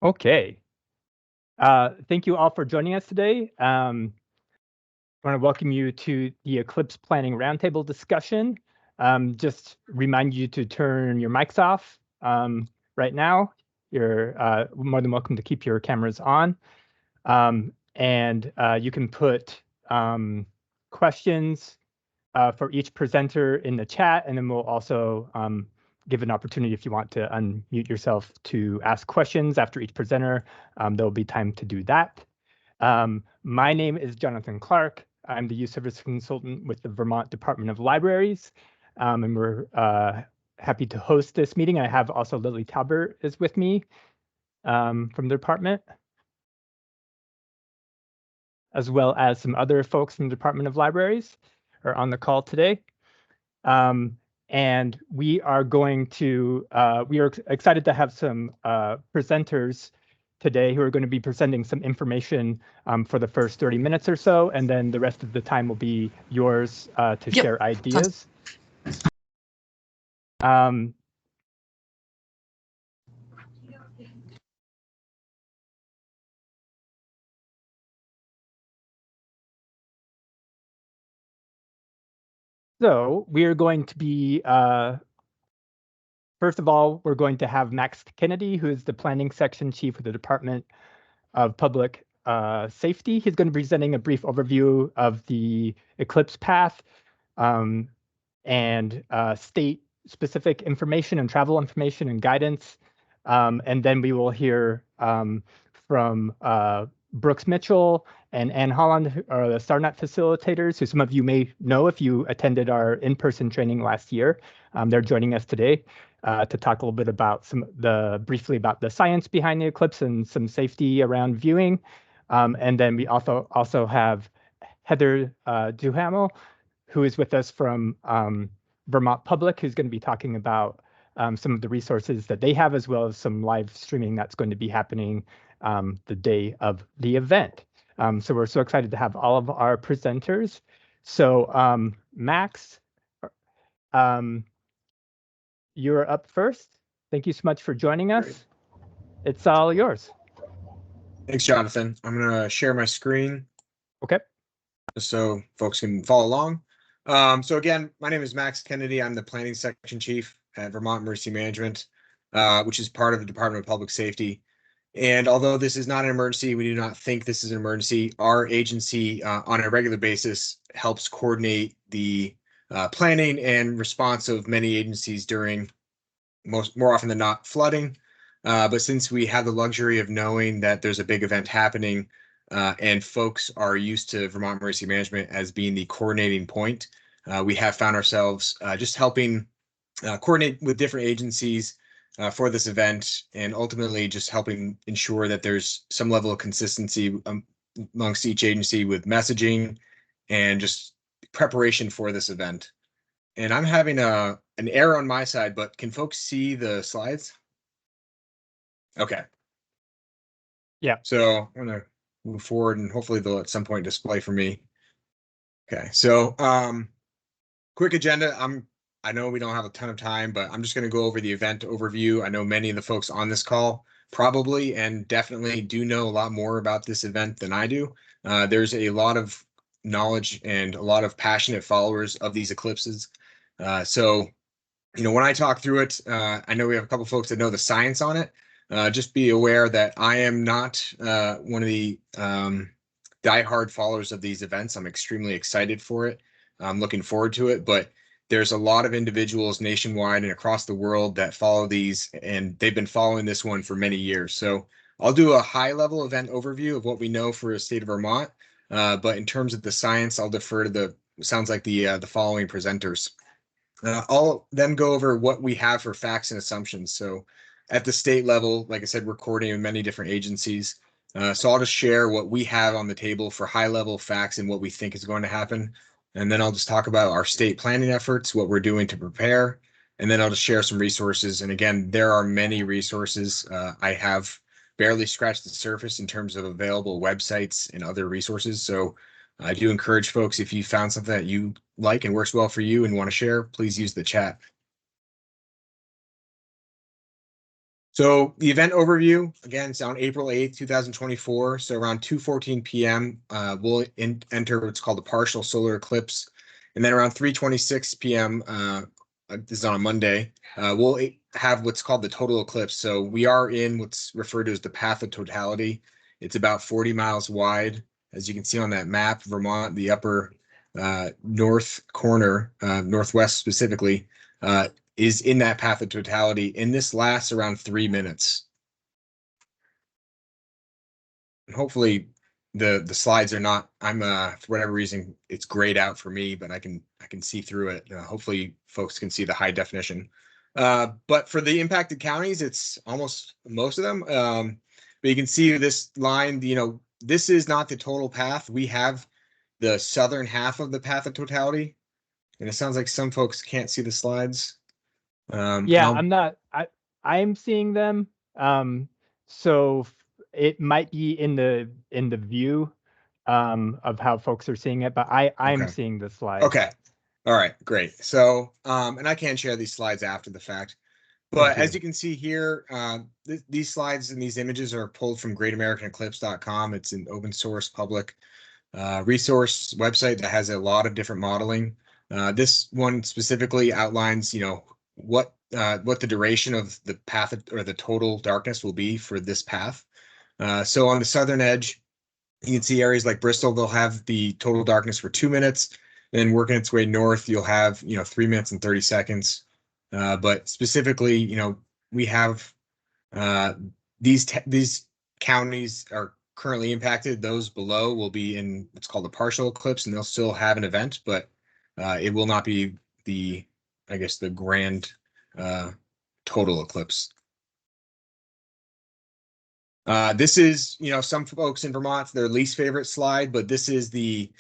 Okay. Thank you all for joining us today. I want to welcome you to the Eclipse Planning Roundtable discussion. Just remind you to turn your mics off right now. You're more than welcome to keep your cameras on. And you can put questions for each presenter in the chat, and then we'll also give an opportunity if you want to unmute yourself to ask questions after each presenter. There'll be time to do that. My name is Jonathan Clark. I'm the Youth Service Consultant with the Vermont Department of Libraries, and we're happy to host this meeting. I have also Lily Talbert is with me from the department, as well as some other folks from the Department of Libraries are on the call today. And we are going to, we are excited to have some presenters today who are going to be presenting some information for the first 30 minutes or so, and then the rest of the time will be yours to share ideas. So we are going to be, first of all, we're going to have Max Kennedy, who is the Planning Section Chief with the Department of Public Safety. He's going to be presenting a brief overview of the Eclipse path and state-specific information and travel information and guidance. And then we will hear from Brooks Mitchell and Ann Holland, who are the StarNet facilitators, who some of you may know if you attended our in-person training last year. They're joining us today to talk a little bit about briefly about the science behind the eclipse and some safety around viewing. And then we also have Heather Duhamel, who is with us from Vermont Public, who's going to be talking about some of the resources that they have, as well as some live streaming that's going to be happening the day of the event. So we're so excited to have all of our presenters. So Max, you're up first. Thank you so much for joining us. Great. It's all yours. Thanks, Jonathan. I'm going to share my screen. Okay. So folks can follow along. So again, my name is Max Kennedy. I'm the Planning Section Chief at Vermont Emergency Management, which is part of the Department of Public Safety. And although this is not an emergency, we do not think this is an emergency. Our agency on a regular basis helps coordinate the planning and response of many agencies during more often than not flooding. But since we have the luxury of knowing that there's a big event happening and folks are used to Vermont Emergency Management as being the coordinating point, we have found ourselves just helping coordinate with different agencies for this event, and ultimately just helping ensure that there's some level of consistency amongst each agency with messaging and just preparation for this event. And I'm having an error on my side, but can folks see the slides? Okay. Yeah. So I'm going to move forward, and hopefully they'll at some point display for me. Okay. So quick agenda. I know we don't have a ton of time, but I'm just going to go over the event overview. I know many of the folks on this call probably and definitely do know a lot more about this event than I do. There's a lot of knowledge and a lot of passionate followers of these eclipses. So, when I talk through it, I know we have a couple folks that know the science on it. Just be aware that I am not one of the diehard followers of these events. I'm extremely excited for it. I'm looking forward to it, but there's a lot of individuals nationwide and across the world that follow these, and they've been following this one for many years. So I'll do a high-level event overview of what we know for the state of Vermont, but in terms of the science, I'll defer to the following presenters. I'll then go over what we have for facts and assumptions. So at the state level, like I said, we're coordinating with many different agencies. So I'll just share what we have on the table for high-level facts and what we think is going to happen. And then I'll just talk about our state planning efforts, what we're doing to prepare. And then I'll just share some resources. And again, there are many resources. I have barely scratched the surface in terms of available websites and other resources. So I do encourage folks, if you found something that you like and works well for you and want to share, please use the chat. So the event overview, again, it's on April 8th, 2024. So around 2:14 p.m., we'll enter what's called a partial solar eclipse. And then around 3:26 p.m., this is on a Monday, we'll have what's called the total eclipse. So we are in what's referred to as the path of totality. It's about 40 miles wide. As you can see on that map, Vermont, the upper north corner, northwest specifically, is in that path of totality, and this lasts around 3 minutes. And hopefully the slides are not, for whatever reason, it's grayed out for me, but I can see through it. Hopefully folks can see the high definition. But for the impacted counties, it's almost most of them. But you can see this line, this is not the total path. We have the southern half of the path of totality. And it sounds like some folks can't see the slides. Yeah, I'm seeing them. So it might be in the view of how folks are seeing it, but I'm Okay. seeing the slides. Okay. All right, great. So, and I can share these slides after the fact, but as you can see here, these slides and these images are pulled from greatamericaneclipse.com. It's an open source public resource website that has a lot of different modeling. This one specifically outlines, what the duration of the path or the total darkness will be for this path. So on the southern edge, you can see areas like Bristol, they'll have the total darkness for 2 minutes. Then working its way north, you'll have 3 minutes and 30 seconds. But specifically, we have these counties are currently impacted. Those below will be in what's called a partial eclipse, and they'll still have an event, but it will not be the grand total eclipse. This is, some folks in Vermont, their least favorite slide, but this is the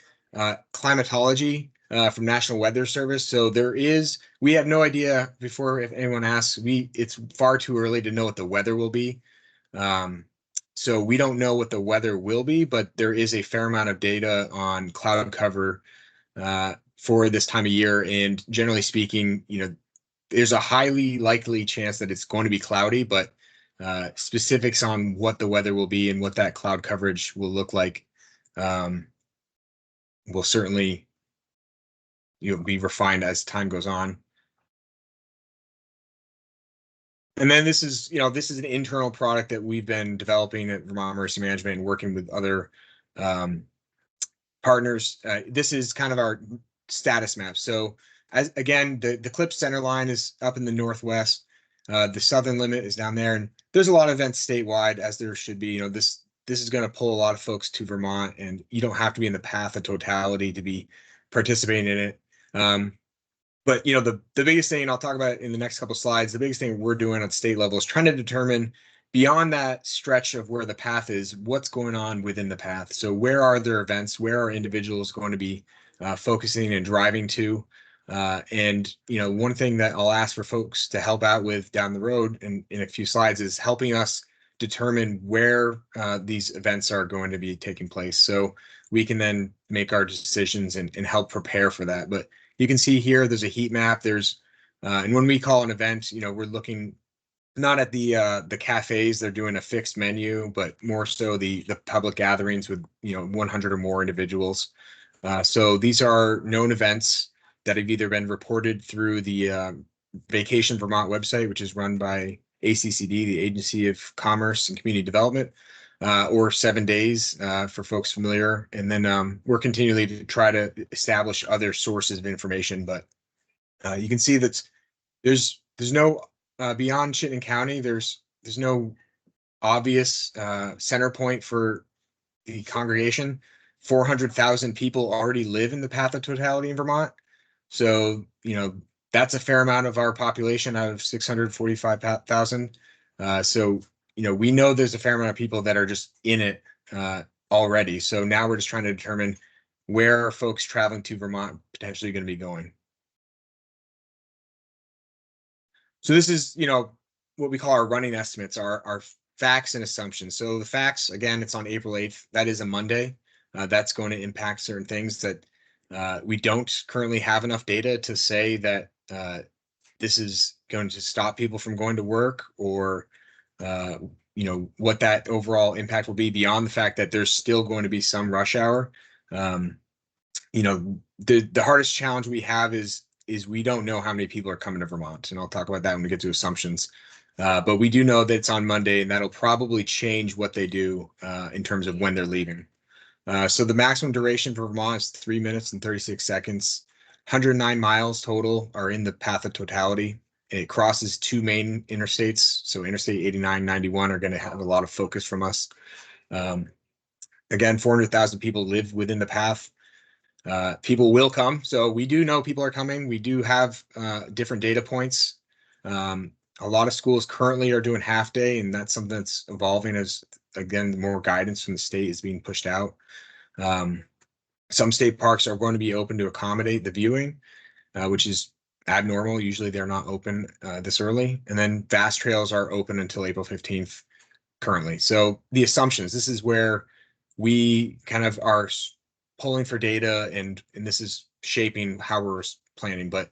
climatology from National Weather Service. So we have no idea, before if anyone asks, it's far too early to know what the weather will be. So we don't know what the weather will be, but there is a fair amount of data on cloud cover for this time of year. And generally speaking, there's a highly likely chance that it's going to be cloudy, but specifics on what the weather will be and what that cloud coverage will look like will certainly be refined as time goes on. And then this is an internal product that we've been developing at Vermont Emergency Management and working with other partners. This is kind of our status map. So again, the Eclipse center line is up in the northwest. The southern limit is down there, and there's a lot of events statewide, as there should be. This is going to pull a lot of folks to Vermont, and you don't have to be in the path of totality to be participating in it. But the biggest thing, and I'll talk about it in the next couple of slides, the biggest thing we're doing at state level is trying to determine beyond that stretch of where the path is, what's going on within the path. So where are there events? Where are individuals going to be focusing and driving to? And one thing that I'll ask for folks to help out with down the road in a few slides is helping us determine where these events are going to be taking place, so we can then make our decisions and help prepare for that. But you can see here, there's a heat map. And when we call an event, we're looking not at the cafes, they're doing a fixed menu, but more so the public gatherings with 100 or more individuals. So these are known events that have either been reported through the Vacation Vermont website, which is run by ACCD, the Agency of Commerce and Community Development, or 7 days for folks familiar. And then we're continually to try to establish other sources of information. But you can see that there's no beyond Chittenden County. There's no obvious center point for the congregation. 400,000 people already live in the path of totality in Vermont. So, that's a fair amount of our population out of 645,000. So, we know there's a fair amount of people that are just in it already. So now we're just trying to determine where are folks traveling to Vermont potentially going to be going. So this is, what we call our running estimates, our facts and assumptions. So the facts, again, it's on April 8th. That is a Monday. That's going to impact certain things that we don't currently have enough data to say that this is going to stop people from going to work or what that overall impact will be beyond the fact that there's still going to be some rush hour. The hardest challenge we have is we don't know how many people are coming to Vermont, and I'll talk about that when we get to assumptions. But we do know that it's on Monday, and that'll probably change what they do in terms of when they're leaving. So the maximum duration for Vermont is 3 minutes and 36 seconds. 109 miles total are in the path of totality. It crosses two main interstates. So Interstate 89, 91 are going to have a lot of focus from us. Again, 400,000 people live within the path. People will come. So we do know people are coming. We do have different data points. A lot of schools currently are doing half day, and that's something that's evolving as, again, more guidance from the state is being pushed out. Some state parks are going to be open to accommodate the viewing, which is abnormal. Usually they're not open this early. And then vast trails are open until April 15th currently. So the assumptions, this is where we kind of are pulling for data, and this is shaping how we're planning. But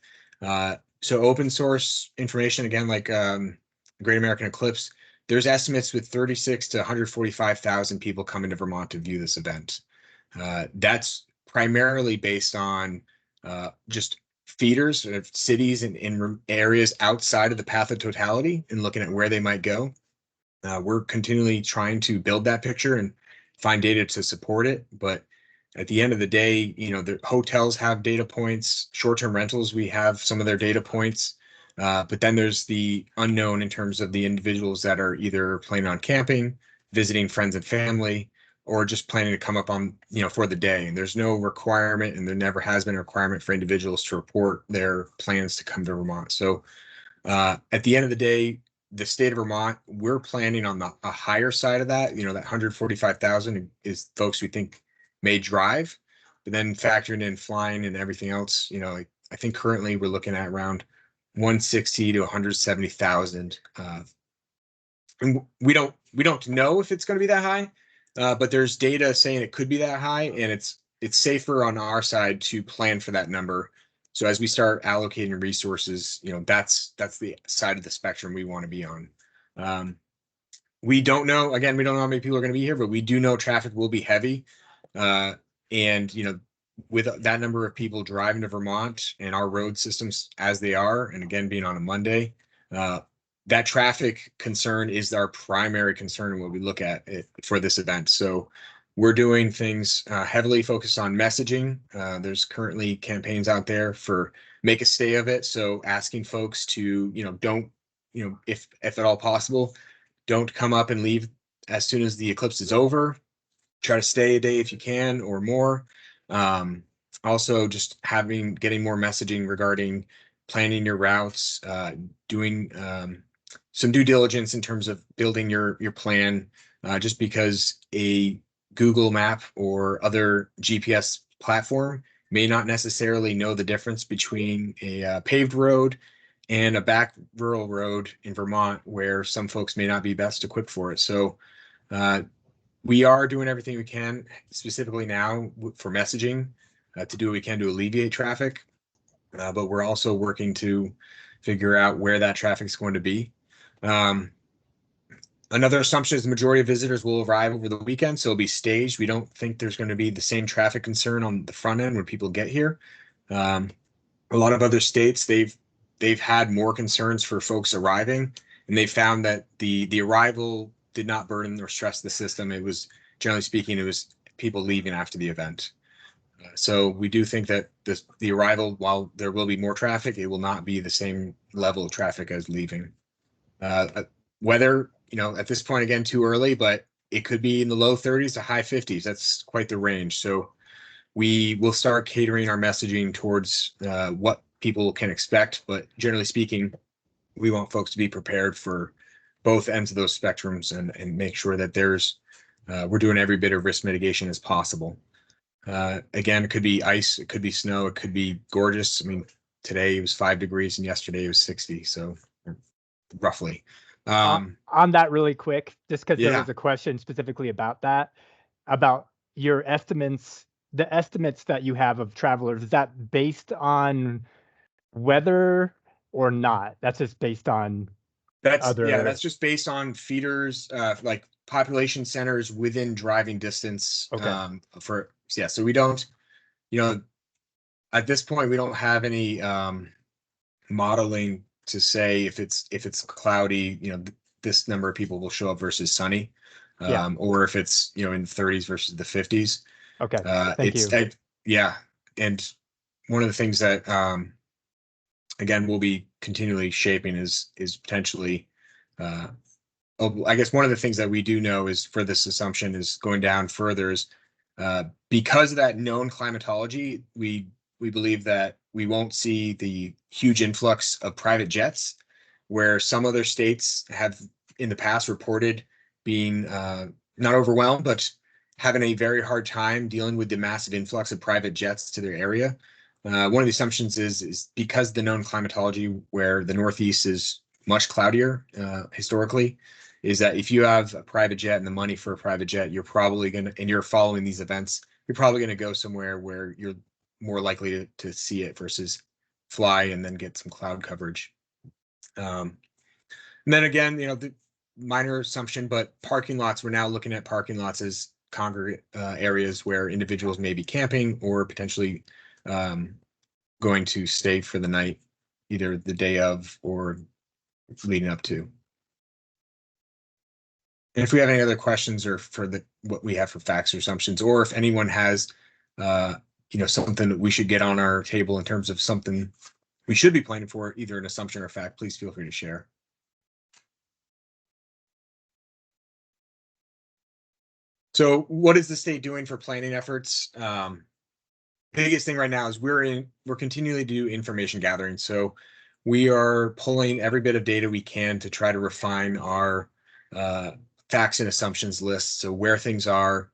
so open source information, again, like Great American Eclipse, there's estimates with 36 to 145,000 people coming to Vermont to view this event. That's primarily based on just feeders of cities and in areas outside of the path of totality and looking at where they might go. We're continually trying to build that picture and find data to support it. But at the end of the day, the hotels have data points, short-term rentals, we have some of their data points. But then there's the unknown in terms of the individuals that are either planning on camping, visiting friends and family, or just planning to come up on, for the day. And there's no requirement, and there never has been a requirement for individuals to report their plans to come to Vermont. So at the end of the day, the state of Vermont, we're planning on a higher side of that. That 145,000 is folks we think may drive, but then factoring in flying and everything else, I think currently we're looking at around 160 to 170,000. And we don't know if it's going to be that high, but there's data saying it could be that high, and it's safer on our side to plan for that number. So as we start allocating resources, that's the side of the spectrum we want to be on. We don't know, again, we don't know how many people are going to be here, but we do know traffic will be heavy. And with that number of people driving to Vermont and our road systems as they are, and again, being on a Monday, that traffic concern is our primary concern when we look at it for this event. So we're doing things heavily focused on messaging. There's currently campaigns out there for make a stay of it. So asking folks to, don't, if at all possible, don't come up and leave as soon as the eclipse is over. Try to stay a day if you can or more. Also, just getting more messaging regarding planning your routes, doing some due diligence in terms of building your plan, just because a Google map or other GPS platform may not necessarily know the difference between a paved road and a back rural road in Vermont, where some folks may not be best equipped for it. So we are doing everything we can, specifically now for messaging, to do what we can to alleviate traffic. But we're also working to figure out where that traffic is going to be. Another assumption is the majority of visitors will arrive over the weekend, so it'll be staged. We don't think there's going to be the same traffic concern on the front end when people get here. A lot of other states, they've had more concerns for folks arriving, and they found that the arrival did not burden or stress the system. It was, generally speaking, it was people leaving after the event. So we do think that the arrival, while there will be more traffic, it will not be the same level of traffic as leaving. Weather, at this point, again, too early, but it could be in the low 30s to high 50s. That's quite the range. So we will start catering our messaging towards what people can expect. But generally speaking, we want folks to be prepared for both ends of those spectrums and make sure that we're doing every bit of risk mitigation as possible. Again, it could be ice, it could be snow, it could be gorgeous. I mean, today it was 5 degrees and yesterday it was 60. So roughly. On that really quick, just because there Yeah. was a question specifically about that, about your estimates, the estimates that you have of travelers, is that based on weather or not? That's just based on other? That's just based on feeders, like population centers within driving distance. Okay. So we don't, at this point, we don't have any modeling to say if it's cloudy, this number of people will show up versus sunny, Yeah. or if it's in the 30s versus the 50s. Okay. Thank you. Yeah, and one of the things that again we'll be continually shaping is potentially. I guess one of the things that we do know is for this assumption is going down further is because of that known climatology, we believe that we won't see the huge influx of private jets, where some other states have in the past reported being not overwhelmed, but having a very hard time dealing with the massive influx of private jets to their area. One of the assumptions is because the known climatology, where the Northeast is much cloudier historically, is that if you have a private jet and the money for a private jet, you're probably going to, and you're following these events, you're probably going to go somewhere where you're more likely to see it versus fly and then get some cloud coverage. And then again, the minor assumption, but parking lots, we're now looking at parking lots as congregate areas where individuals may be camping or potentially going to stay for the night, either the day of or leading up to. And if we have any other questions or for what we have for facts or assumptions, or if anyone has something that we should get on our table in terms of something we should be planning for, either an assumption or fact, please feel free to share. So what is the state doing for planning efforts? Biggest thing right now is we're continually do information gathering. So we are pulling every bit of data we can to try to refine our facts and assumptions list. So where things are,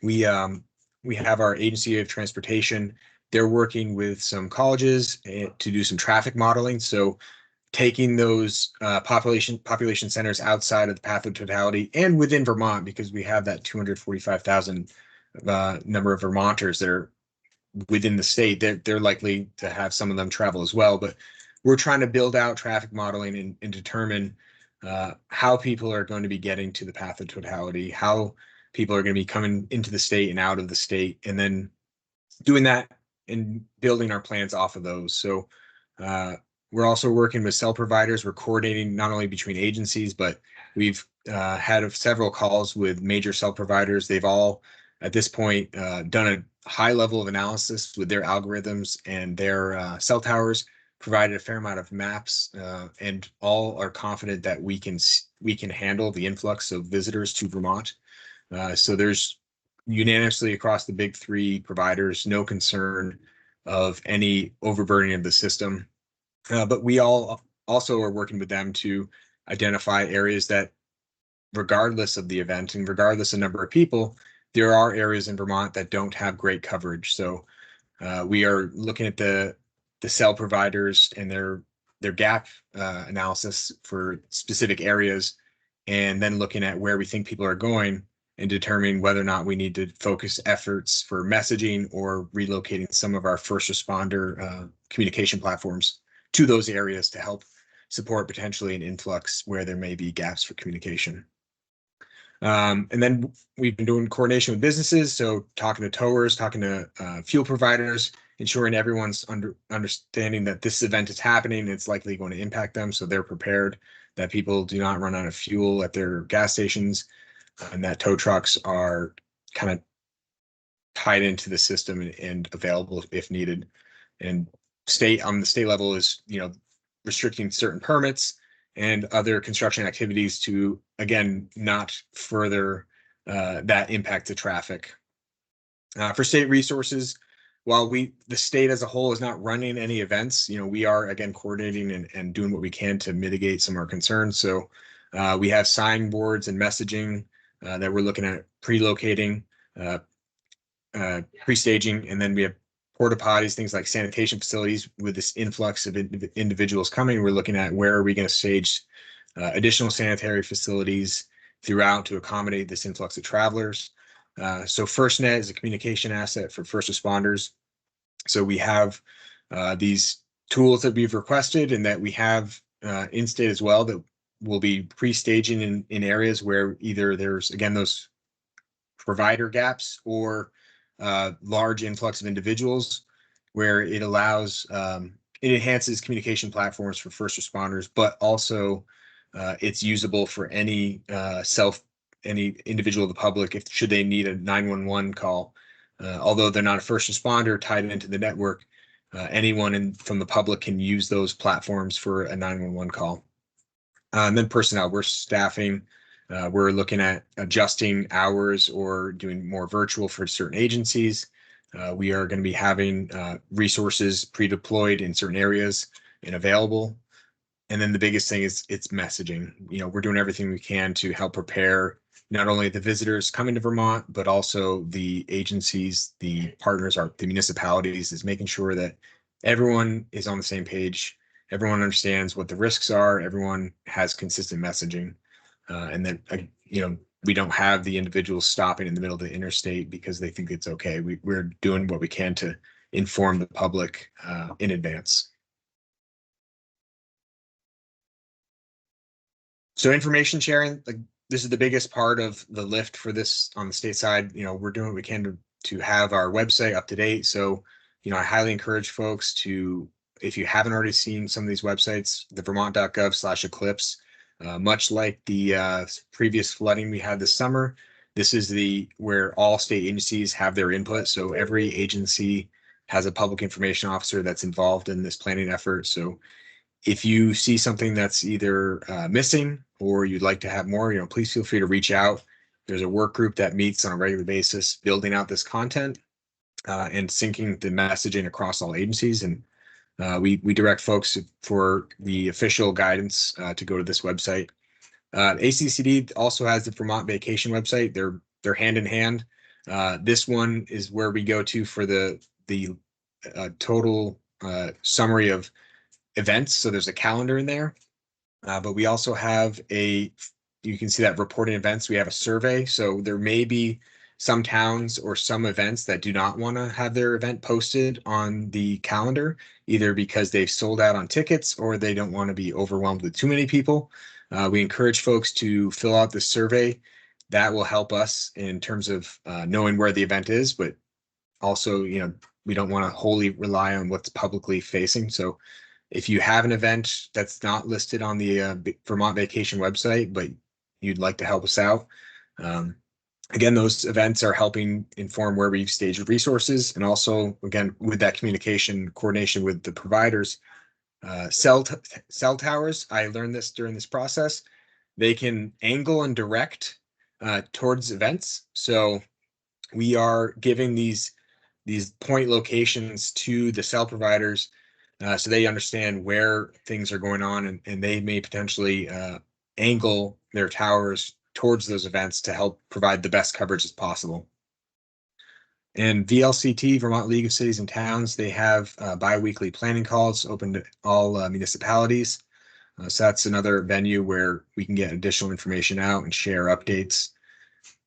we have our agency of transportation. They're working with some colleges to do some traffic modeling. So taking those population centers outside of the path of totality and within Vermont, because we have that 245,000 number of Vermonters that are within the state, they're likely to have some of them travel as well. But we're trying to build out traffic modeling and determine how people are going to be getting to the path of totality, how people are going to be coming into the state and out of the state, and then doing that and building our plans off of those. So we're also working with cell providers. We're coordinating not only between agencies, but we've had several calls with major cell providers. They've all, at this point, done a high level of analysis with their algorithms and their cell towers, provided a fair amount of maps, and all are confident that we can handle the influx of visitors to Vermont. So there's unanimously across the big three providers, no concern of any overburdening of the system. But we all also are working with them to identify areas that, regardless of the event and regardless of number of people, there are areas in Vermont that don't have great coverage. So we are looking at the cell providers and their gap analysis for specific areas, and then looking at where we think people are going and determining whether or not we need to focus efforts for messaging or relocating some of our first responder communication platforms to those areas to help support potentially an influx where there may be gaps for communication. And then we've been doing coordination with businesses, so talking to towers, talking to fuel providers, ensuring everyone's understanding that this event is happening and it's likely going to impact them, so they're prepared that people do not run out of fuel at their gas stations, and that tow trucks are kind of tied into the system and available if needed. And on the state level is restricting certain permits and other construction activities to, again, not further that impact to traffic. For state resources, while the state as a whole is not running any events, we are, again, coordinating and doing what we can to mitigate some of our concerns. So we have signboards and messaging that we're looking at pre-locating, pre-staging, and then we have porta potties, things like sanitation facilities. With this influx of individuals coming, we're looking at where are we going to stage additional sanitary facilities throughout to accommodate this influx of travelers. So FirstNet is a communication asset for first responders. So we have these tools that we've requested and that we have in state as well that we'll be pre-staging in areas where either there's, again, those provider gaps or large influx of individuals, where it allows, it enhances communication platforms for first responders, but also it's usable for any any individual of the public if should they need a 911 call. Although they're not a first responder tied into the network, anyone from the public can use those platforms for a 911 call. And then personnel, we're staffing, we're looking at adjusting hours or doing more virtual for certain agencies. We are going to be having resources pre-deployed in certain areas and available. And then the biggest thing is it's messaging. We're doing everything we can to help prepare not only the visitors coming to Vermont, but also the agencies, the partners, the municipalities, is making sure that everyone is on the same page. Everyone understands what the risks are. Everyone has consistent messaging. And then, we don't have the individuals stopping in the middle of the interstate because they think it's okay. We're doing what we can to inform the public in advance. So information sharing, this is the biggest part of the lift for this on the state side. We're doing what we can to have our website up to date. So, I highly encourage folks to, if you haven't already seen some of these websites, the vermont.gov/eclipse, much like the previous flooding we had this summer, this is where all state agencies have their input. So every agency has a public information officer that's involved in this planning effort. So if you see something that's either missing or you'd like to have more, please feel free to reach out. There's a work group that meets on a regular basis, building out this content and syncing the messaging across all agencies. And we direct folks for the official guidance to go to this website. ACCD also has the Vermont Vacation website. They're hand in hand. This one is where we go to for the total summary of events. So there's a calendar in there, but we also have you can see that reporting events. We have a survey. So there may be some towns or some events that do not want to have their event posted on the calendar, either because they've sold out on tickets or they don't want to be overwhelmed with too many people. We encourage folks to fill out the survey. That will help us in terms of knowing where the event is, but also, we don't want to wholly rely on what's publicly facing. So if you have an event that's not listed on the Vermont Vacation website, but you'd like to help us out, again, those events are helping inform where we've staged resources. And also, again, with that communication coordination with the providers, cell towers, I learned this during this process, they can angle and direct towards events. So we are giving these point locations to the cell providers so they understand where things are going on, and they may potentially angle their towers towards those events to help provide the best coverage as possible. And VLCT, Vermont League of Cities and Towns, they have bi-weekly planning calls open to all municipalities. So that's another venue where we can get additional information out and share updates.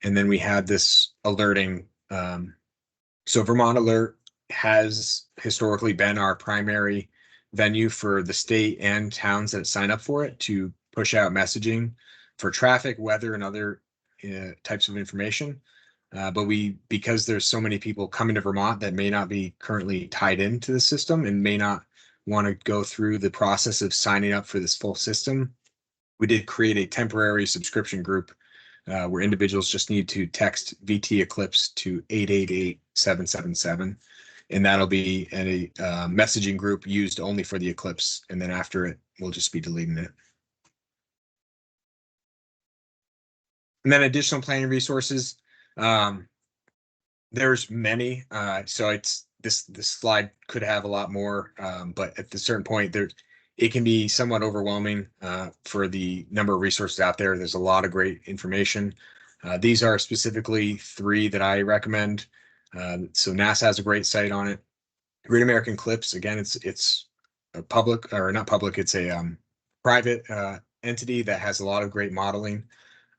And then we have this alerting. So Vermont Alert has historically been our primary venue for the state and towns that sign up for it to push out messaging for traffic, weather, and other types of information. But because there's so many people coming to Vermont that may not be currently tied into the system and may not want to go through the process of signing up for this full system, we did create a temporary subscription group where individuals just need to text VT Eclipse to 888-777. And that'll be a messaging group used only for the Eclipse. And then after it, we'll just be deleting it. And then additional planning resources. There's many. So this slide could have a lot more, but at a certain point, it can be somewhat overwhelming for the number of resources out there. There's a lot of great information. These are specifically 3 that I recommend. So NASA has a great site on it. Great American Eclipse, again, it's a public, or not public, it's a private entity that has a lot of great modeling.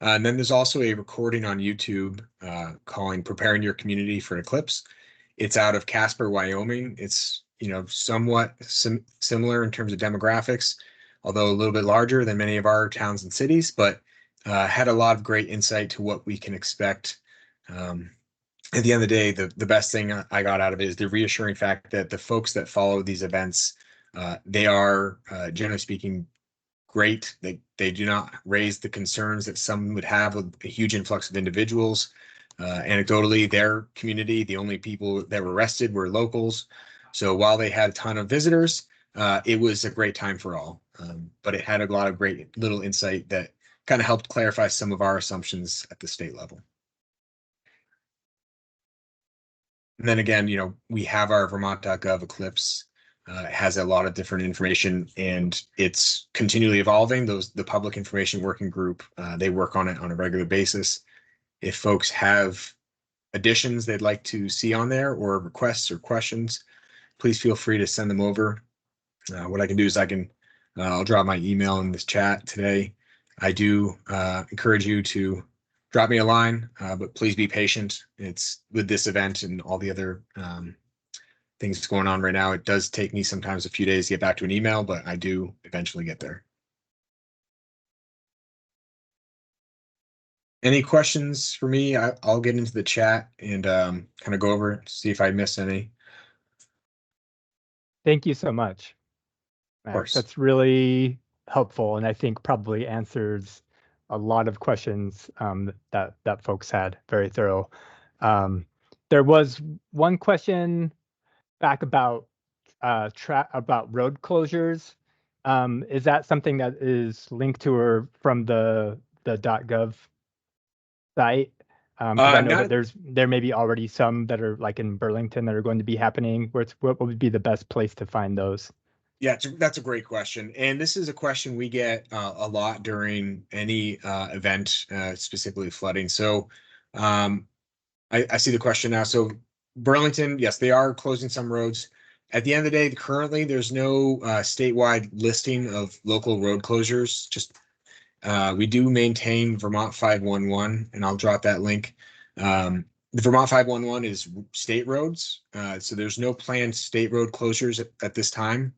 And then there's also a recording on YouTube calling Preparing Your Community for Eclipse. It's out of Casper, Wyoming. It's somewhat similar in terms of demographics, although a little bit larger than many of our towns and cities, but had a lot of great insight to what we can expect. At the end of the day, the best thing I got out of it is the reassuring fact that the folks that follow these events, they are, generally speaking, great. They do not raise the concerns that some would have with a huge influx of individuals. Anecdotally, their community, the only people that were arrested were locals. So while they had a ton of visitors, it was a great time for all. But it had a lot of great little insight that kind of helped clarify some of our assumptions at the state level. And then again, we have our Vermont.gov Eclipse. It has a lot of different information, and it's continually evolving. The public information working group, they work on it on a regular basis. If folks have additions they'd like to see on there, or requests or questions, please feel free to send them over. What I can do is I'll drop my email in this chat today. I do encourage you to drop me a line, but please be patient. It's with this event and all the other things going on right now. It does take me sometimes a few days to get back to an email, but I do eventually get there. Any questions for me? I'll get into the chat and kind of go over it, see if I missed any. Thank you so much, Of course. That's really helpful, and I think probably answers a lot of questions that folks had. Very thorough. There was one question back about road closures. Is that something that is linked to or from the .gov site? Because I know that there may be already some that are like in Burlington that are going to be happening. What would be the best place to find those? Yeah, that's a great question. And this is a question we get a lot during any event, specifically flooding. So I see the question now. So Burlington, yes, they are closing some roads. At the end of the day, currently there's no statewide listing of local road closures. Just we do maintain Vermont 511, and I'll drop that link. The Vermont 511 is state roads, so there's no planned state road closures at this time.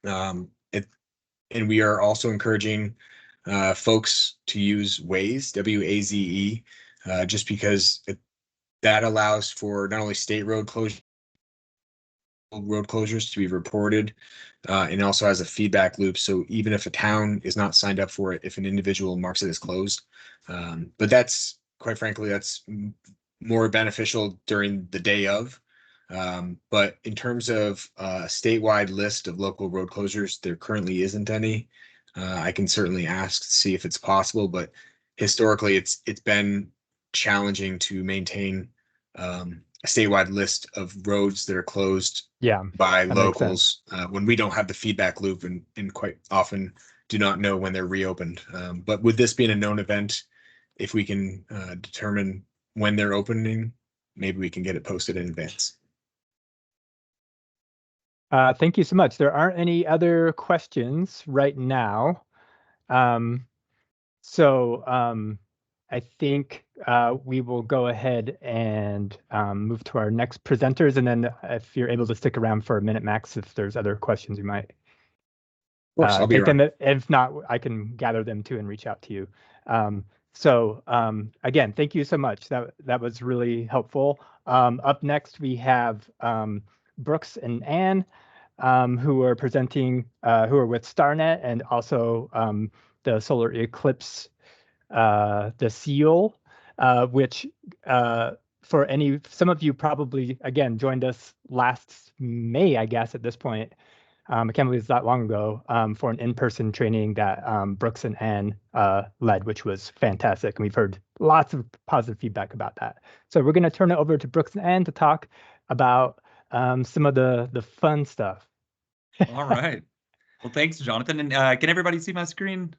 And we are also encouraging folks to use Waze, WAZE, just because that allows for not only state road closures to be reported, and also has a feedback loop. So even if a town is not signed up for it, if an individual marks it as closed, but that's quite frankly, that's more beneficial during the day of. But in terms of a statewide list of local road closures, there currently isn't any. I can certainly ask to see if it's possible, but historically it's been challenging to maintain a statewide list of roads that are closed by locals when we don't have the feedback loop and quite often do not know when they're reopened. But with this being a known event, if we can determine when they're opening, maybe we can get it posted in advance. Thank you so much. There aren't any other questions right now. I think we will go ahead and move to our next presenters. And then if you're able to stick around for a minute, Max, if there's other questions, you might take them. If not, I can gather them too and reach out to you. Again, thank you so much. That was really helpful. Up next, we have Brooks and Ann, who are presenting, who are with StarNet and also the Solar Eclipse, the seal, which for some of you probably, again, joined us last May, I guess, at this point. I can't believe it's that long ago, for an in-person training that Brooks and Ann led, which was fantastic. And we've heard lots of positive feedback about that. So we're going to turn it over to Brooks and Ann to talk about some of the fun stuff. All right. Well, thanks, Jonathan. And can everybody see my screen?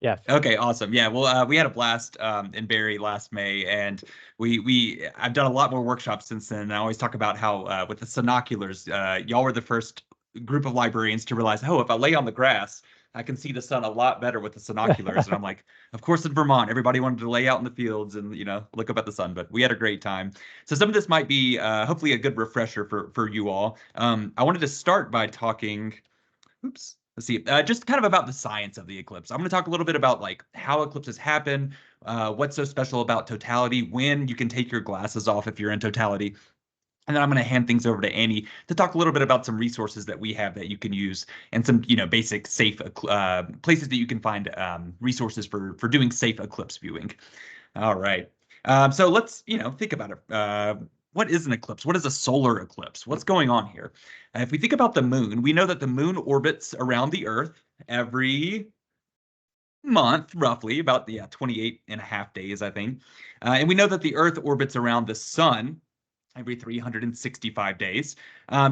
Yes. Okay, awesome. Yeah, well, we had a blast in Barrie last May, and I've done a lot more workshops since then. And I always talk about how with the sinoculars, y'all were the first group of librarians to realize, oh, if I lay on the grass, I can see the sun a lot better with the sinoculars. And I'm like, of course, in Vermont, everybody wanted to lay out in the fields and, look up at the sun, but we had a great time. So some of this might be hopefully a good refresher for you all. I wanted to start by talking, oops. let's see, just kind of about the science of the eclipse. I'm going to talk a little bit about like how eclipses happen, what's so special about totality, when you can take your glasses off if you're in totality. And then I'm going to hand things over to Annie to talk a little bit about some resources that we have that you can use and some, basic safe places that you can find resources for doing safe eclipse viewing. All right. So let's, think about it. What is an eclipse? What is a solar eclipse? What's going on here? If we think about the moon, we know that the moon orbits around the Earth every month, roughly, about 28 and a half days, I think. And we know that the Earth orbits around the sun every 365 days.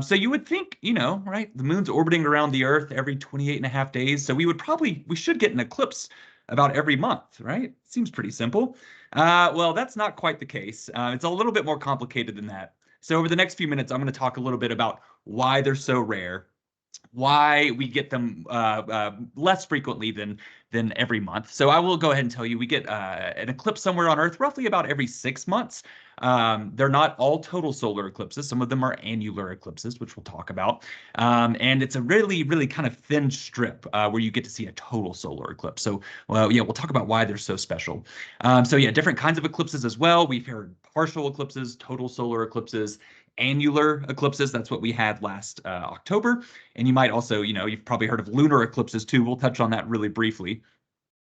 So you would think, right, the moon's orbiting around the Earth every 28 and a half days. So we should get an eclipse about every month, right? Seems pretty simple. Well, that's not quite the case. It's a little bit more complicated than that. So over the next few minutes, I'm going to talk a little bit about why they're so rare, why we get them less frequently than every month. So I will go ahead and tell you, we get an eclipse somewhere on Earth roughly about every 6 months. They're not all total solar eclipses. Some of them are annular eclipses, which we'll talk about. And it's a really, really kind of thin strip where you get to see a total solar eclipse. So, well, yeah, we'll talk about why they're so special. So yeah, different kinds of eclipses as well. We've heard partial eclipses, total solar eclipses, annular eclipses. That's what we had last October. And you might also, you've probably heard of lunar eclipses too. We'll touch on that really briefly.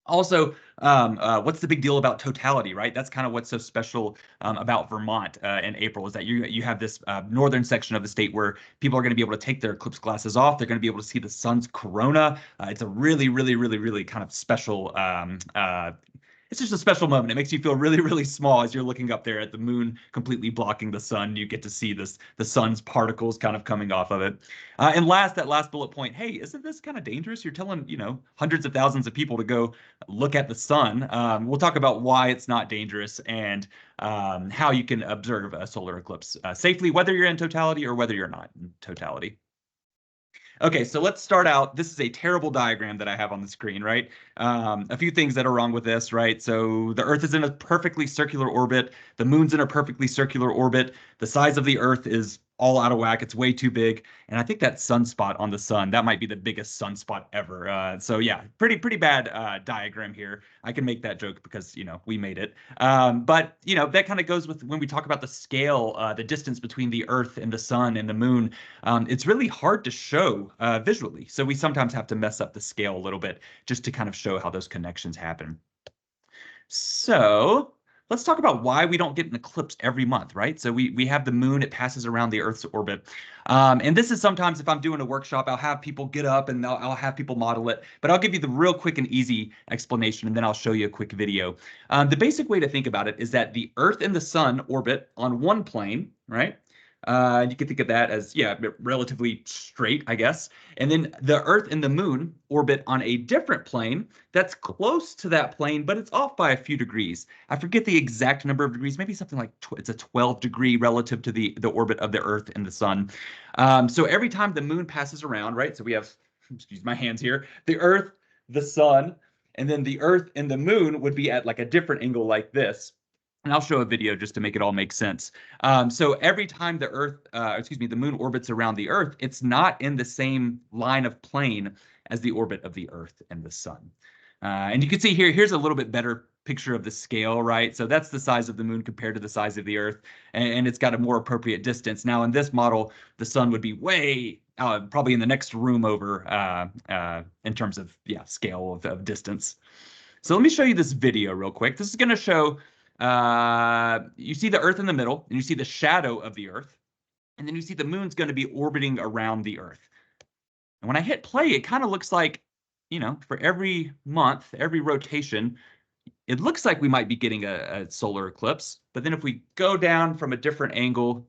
Also, what's the big deal about totality, right? That's kind of what's so special about Vermont in April, is that you have this northern section of the state where people are going to be able to take their eclipse glasses off. They're going to be able to see the sun's corona. It's a really, really, really, really kind of special it's just a special moment. It makes you feel really, really small as you're looking up there at the moon completely blocking the sun. You get to see the sun's particles kind of coming off of it. And that last bullet point, hey, isn't this kind of dangerous? You're telling, hundreds of thousands of people to go look at the sun. We'll talk about why it's not dangerous and how you can observe a solar eclipse safely, whether you're in totality or whether you're not in totality. Okay, so let's start out. This is a terrible diagram that I have on the screen, right? A few things that are wrong with this, right? So the Earth is in a perfectly circular orbit. The moon's in a perfectly circular orbit. The size of the Earth is all out of whack. It's way too big. And I think that sunspot on the sun, that might be the biggest sunspot ever. So yeah, pretty bad diagram here. I can make that joke because, we made it. But, that kind of goes with when we talk about the scale, the distance between the Earth and the sun and the moon. It's really hard to show visually. So we sometimes have to mess up the scale a little bit just to kind of show how those connections happen. So let's talk about why we don't get an eclipse every month, right? So we have the moon, it passes around the Earth's orbit. And this is sometimes if I'm doing a workshop, I'll have people get up and I'll have people model it, but I'll give you the real quick and easy explanation, and then I'll show you a quick video. The basic way to think about it is that the Earth and the sun orbit on one plane, right? You can think of that as, relatively straight, I guess. And then the Earth and the moon orbit on a different plane that's close to that plane, but it's off by a few degrees. I forget the exact number of degrees, maybe something like it's a 12-degree relative to the orbit of the Earth and the sun. So every time the moon passes around, right? So we have, excuse my hands here, the Earth, the sun, and then the Earth and the moon would be at like a different angle like this. And I'll show a video just to make it all make sense. So every time the moon orbits around the Earth, it's not in the same line of plane as the orbit of the Earth and the sun. And you can see here's a little bit better picture of the scale, right? So that's the size of the moon compared to the size of the Earth, and it's got a more appropriate distance. Now in this model, the sun would be way probably in the next room over in terms of scale of distance. So let me show you this video real quick. This is going to show you see the Earth in the middle, and you see the shadow of the Earth, and then you see the moon's going to be orbiting around the Earth. And when I hit play, it kind of looks like, for every month, every rotation, it looks like we might be getting a solar eclipse. But then if we go down from a different angle,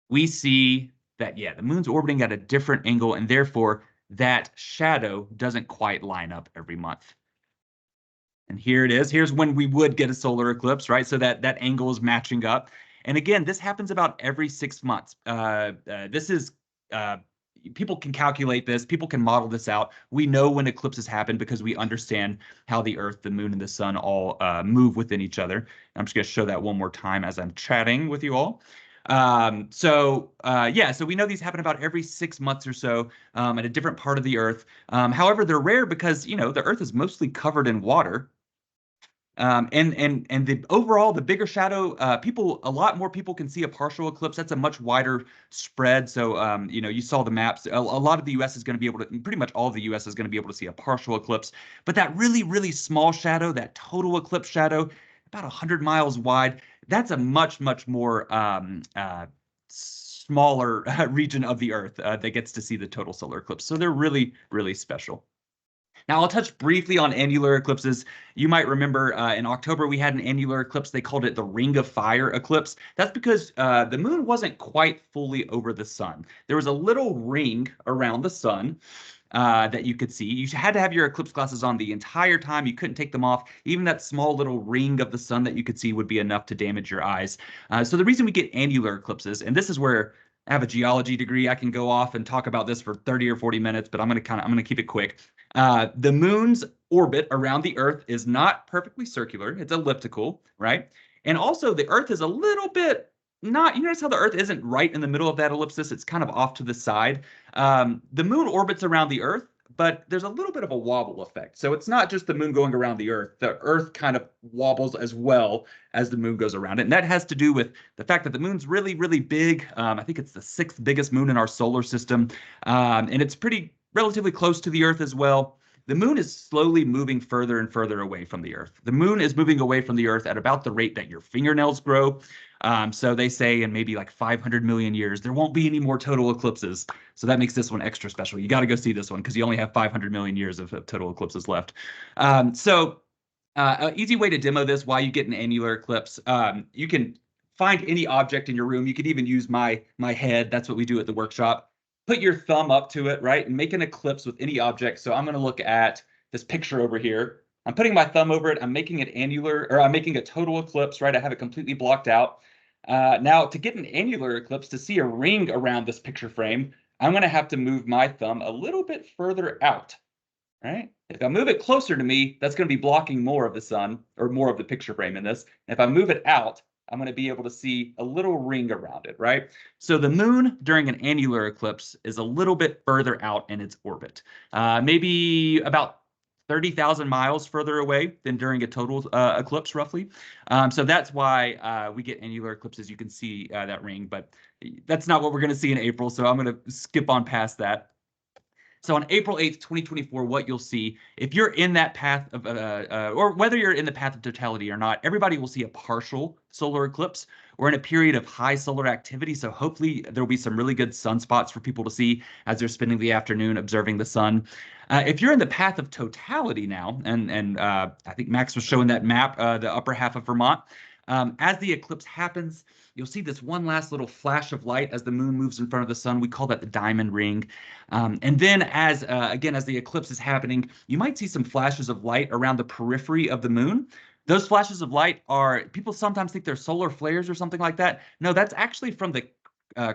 we see that, the moon's orbiting at a different angle, and therefore that shadow doesn't quite line up every month. And here it is. Here's when we would get a solar eclipse, right? So that angle is matching up. And again, this happens about every 6 months. This is people can calculate this. People can model this out. We know when eclipses happen because we understand how the Earth, the moon, and the sun all move within each other. I'm just going to show that one more time as I'm chatting with you all. So we know these happen about every 6 months or so at a different part of the Earth. However, they're rare because, the Earth is mostly covered in water. And the overall, the bigger shadow, a lot more people can see a partial eclipse. That's a much wider spread. So, you saw the maps. A lot of the U.S. is going to be able to, pretty much all of the U.S. is going to be able to see a partial eclipse. But that really, really small shadow, that total eclipse shadow, about 100 miles wide, that's a much, much more smaller region of the Earth that gets to see the total solar eclipse. So they're really, really special. Now, I'll touch briefly on annular eclipses. You might remember in October, we had an annular eclipse. They called it the Ring of Fire eclipse. That's because the moon wasn't quite fully over the sun. There was a little ring around the sun that you could see. You had to have your eclipse glasses on the entire time. You couldn't take them off. Even that small little ring of the sun that you could see would be enough to damage your eyes. So the reason we get annular eclipses, and this is where I have a geology degree. I can go off and talk about this for 30 or 40 minutes, but I'm going to keep it quick. The moon's orbit around the Earth is not perfectly circular. It's elliptical, right? And also the Earth is a little bit you notice how the Earth isn't right in the middle of that ellipsis. It's kind of off to the side. The moon orbits around the Earth, but there's a little bit of a wobble effect. So it's not just the moon going around the Earth. The Earth kind of wobbles as well as the moon goes around it. And that has to do with the fact that the moon's really, really big. I think it's the 6th biggest moon in our solar system. And it's relatively close to the Earth as well. The moon is slowly moving further and further away from the Earth. The moon is moving away from the Earth at about the rate that your fingernails grow. So they say in maybe like 500 million years, there won't be any more total eclipses. So that makes this one extra special. You got to go see this one because you only have 500 million years of total eclipses left. An easy way to demo this, why you get an annular eclipse, you can find any object in your room. You could even use my head. That's what we do at the workshop. Put your thumb up to it, right? And make an eclipse with any object. So I'm going to look at this picture over here. I'm putting my thumb over it. I'm making it annular, or I'm making a total eclipse, right? I have it completely blocked out. Now, to get an annular eclipse, to see a ring around this picture frame, I'm going to have to move my thumb a little bit further out, right? If I move it closer to me, that's going to be blocking more of the sun, or more of the picture frame in this. And if I move it out, I'm going to be able to see a little ring around it, right? So the moon during an annular eclipse is a little bit further out in its orbit, maybe about 30,000 miles further away than during a total eclipse, roughly. So that's why we get annular eclipses. You can see that ring, but that's not what we're going to see in April. So I'm going to skip on past that. So on April 8th, 2024, what you'll see, if you're in that path of, or whether you're in the path of totality or not, everybody will see a partial solar eclipse. We're in a period of high solar activity, so hopefully there'll be some really good sunspots for people to see as they're spending the afternoon observing the sun. If you're in the path of totality now, and I think Max was showing that map, the upper half of Vermont, as the eclipse happens, you'll see this one last little flash of light as the moon moves in front of the sun. We call that the diamond ring. And then as the eclipse is happening, you might see some flashes of light around the periphery of the moon. Those flashes of light people sometimes think they're solar flares or something like that. No, that's actually from the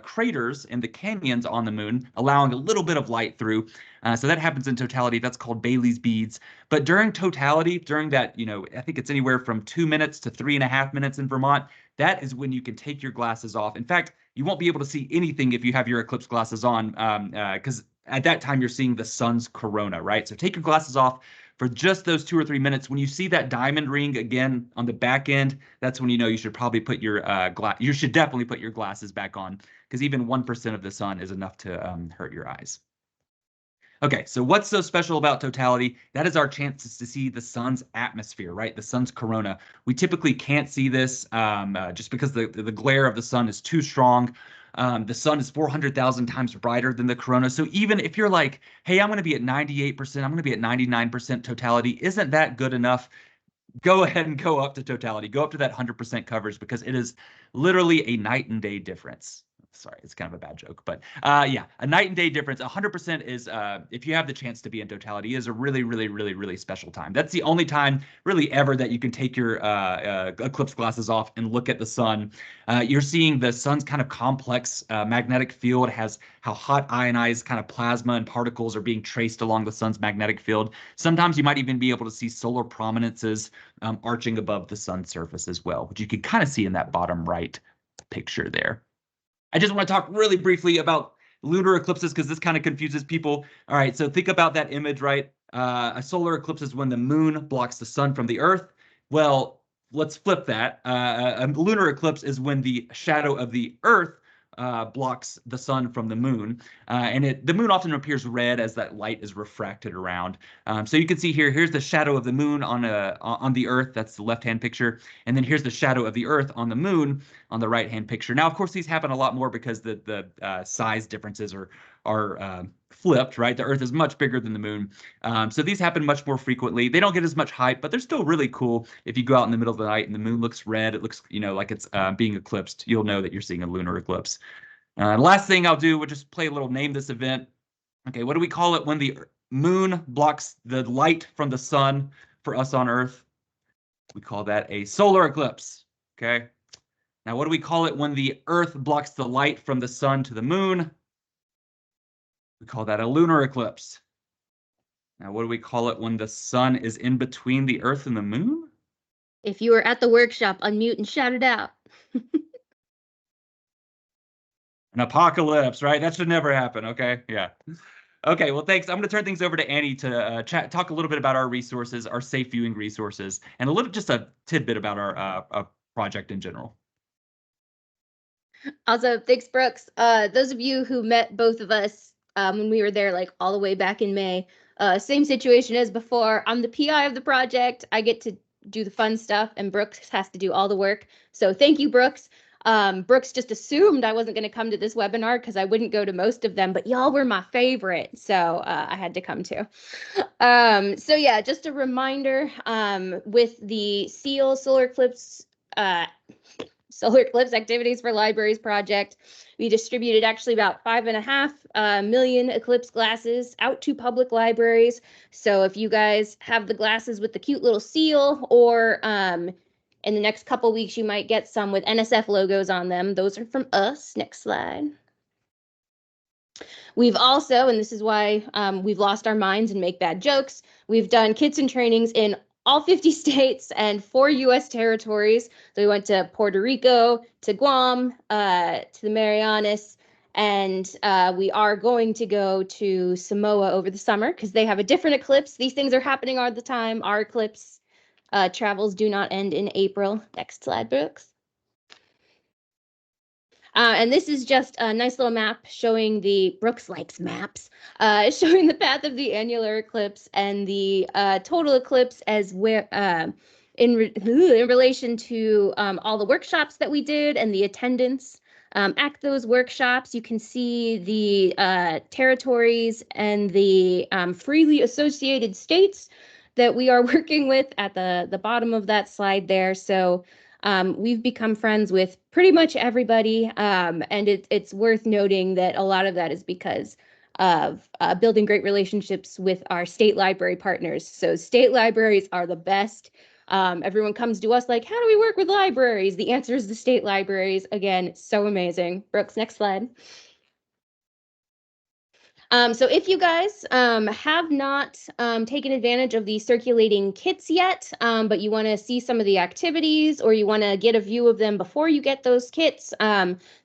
craters and the canyons on the moon, allowing a little bit of light through. So that happens in totality. That's called Bailey's beads. But during totality, during that, I think it's anywhere from 2 minutes to 3.5 minutes in Vermont, that is when you can take your glasses off. In fact, you won't be able to see anything if you have your eclipse glasses on, because at that time you're seeing the sun's corona, right? So take your glasses off for just those 2 or 3 minutes. When you see that diamond ring again on the back end, that's when you know you should probably put your you should definitely put your glasses back on, because even 1% of the sun is enough to hurt your eyes. Okay, so what's so special about totality? That is our chance to see the sun's atmosphere, right? The sun's corona. We typically can't see this just because the glare of the sun is too strong. The sun is 400,000 times brighter than the corona. So even if you're like, hey, I'm going to be at 98%, I'm going to be at 99% totality, isn't that good enough? Go ahead and go up to totality. Go up to that 100% coverage, because it is literally a night and day difference. Sorry, it's kind of a bad joke, but yeah, a night and day difference. 100% is, if you have the chance to be in totality, is a really, really, really, really special time. That's the only time really ever that you can take your eclipse glasses off and look at the sun. You're seeing the sun's kind of complex magnetic field. It has how hot ionized kind of plasma and particles are being traced along the sun's magnetic field. Sometimes you might even be able to see solar prominences arching above the sun's surface as well, which you can kind of see in that bottom right picture there. I just want to talk really briefly about lunar eclipses because this kind of confuses people. All right, so think about that image, right? A solar eclipse is when the moon blocks the sun from the earth. Well, let's flip that. A lunar eclipse is when the shadow of the earth blocks the sun from the moon. And the moon often appears red as that light is refracted around. So you can see here, here's the shadow of the moon on the earth. That's the left-hand picture. And then here's the shadow of the earth on the moon on the right-hand picture. Now, of course, these happen a lot more because the size differences are flipped, right? The Earth is much bigger than the moon. So these happen much more frequently. They don't get as much hype, but they're still really cool. If you go out in the middle of the night and the moon looks red, it looks, like it's being eclipsed, you'll know that you're seeing a lunar eclipse. Last thing I'll do, we'll just play a little name this event. Okay, what do we call it when the moon blocks the light from the sun for us on Earth? We call that a solar eclipse, okay? Now, what do we call it when the Earth blocks the light from the sun to the moon? We call that a lunar eclipse. Now, what do we call it when the sun is in between the Earth and the moon? If you were at the workshop, unmute and shout it out. An apocalypse, right? That should never happen, okay? Yeah. Okay, well, thanks. I'm going to turn things over to Annie to talk a little bit about our resources, our safe viewing resources, and just a tidbit about our project in general. Also, thanks, Brooks. Those of you who met both of us when we were there, like all the way back in May, same situation as before. I'm the PI of the project. I get to do the fun stuff, and Brooks has to do all the work. So thank you, Brooks. Brooks just assumed I wasn't going to come to this webinar because I wouldn't go to most of them, but y'all were my favorite, so I had to come too. So yeah, just a reminder, with the SEAL Solar Eclipse Activities for Libraries project, we distributed actually about 5.5 million Eclipse glasses out to public libraries. So if you guys have the glasses with the cute little seal, or in the next couple weeks, you might get some with NSF logos on them. Those are from us. Next slide. We've also, and this is why we've lost our minds and make bad jokes, we've done kits and trainings in all 50 states and 4 U.S. territories. So we went to Puerto Rico, to Guam, to the Marianas, and we are going to go to Samoa over the summer because they have a different eclipse. These things are happening all the time. Our eclipse travels do not end in April. Next slide, Brooks. And this is just a nice little map showing Brooks likes maps, showing the path of the annular eclipse and the total eclipse as in relation to all the workshops that we did and the attendance at those workshops. You can see the territories and the freely associated states that we are working with at the bottom of that slide there. So we've become friends with pretty much everybody, and it's worth noting that a lot of that is because of building great relationships with our state library partners. So state libraries are the best. Everyone comes to us like, how do we work with libraries? The answer is the state libraries. Again, it's so amazing. Brooks, next slide. So if you guys have not taken advantage of the circulating kits yet, but you want to see some of the activities or you want to get a view of them before you get those kits,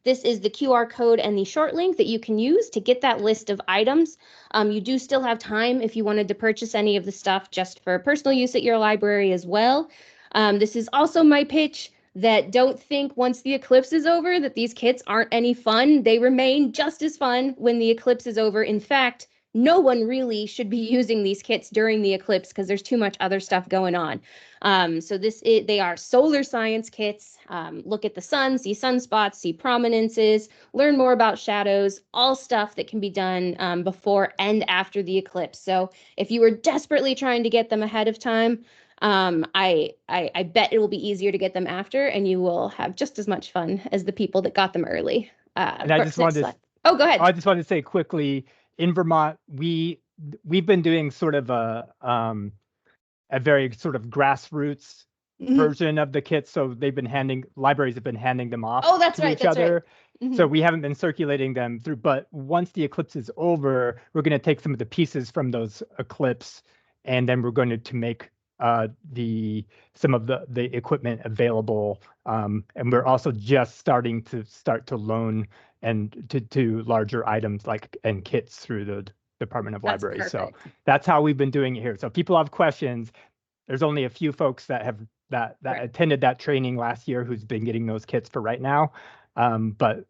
this is the QR code and the short link that you can use to get that list of items. You do still have time if you wanted to purchase any of the stuff just for personal use at your library as well. This is also my pitch that don't think once the eclipse is over that these kits aren't any fun. They remain just as fun when the eclipse is over. In fact, no one really should be using these kits during the eclipse because there's too much other stuff going on. So they are solar science kits. Look at the sun, see sunspots, see prominences, learn more about shadows, all stuff that can be done before and after the eclipse. So if you were desperately trying to get them ahead of time, I bet it will be easier to get them after, and you will have just as much fun as the people that got them early. And I just wanted to. Oh, go ahead. I just wanted to say quickly, in Vermont, we've been doing sort of a very sort of grassroots version of the kits. So libraries have been handing them off to each other. Right. So we haven't been circulating them through. But once the eclipse is over, we're going to take some of the pieces from those eclipse, and then we're going to make some of the equipment available, and we're also just starting to loan and to larger items like and kits through the Department of That's Libraries. So perfect. that's how we've been doing it here. So if people have questions, there's only a few folks that have that Right. attended that training last year who's been getting those kits for right now. But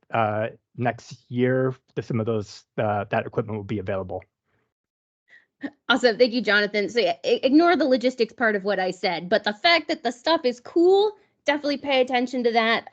next year, some of those that equipment will be available. Awesome. Thank you, Jonathan. So yeah, ignore the logistics part of what I said, but the fact that the stuff is cool, definitely pay attention to that.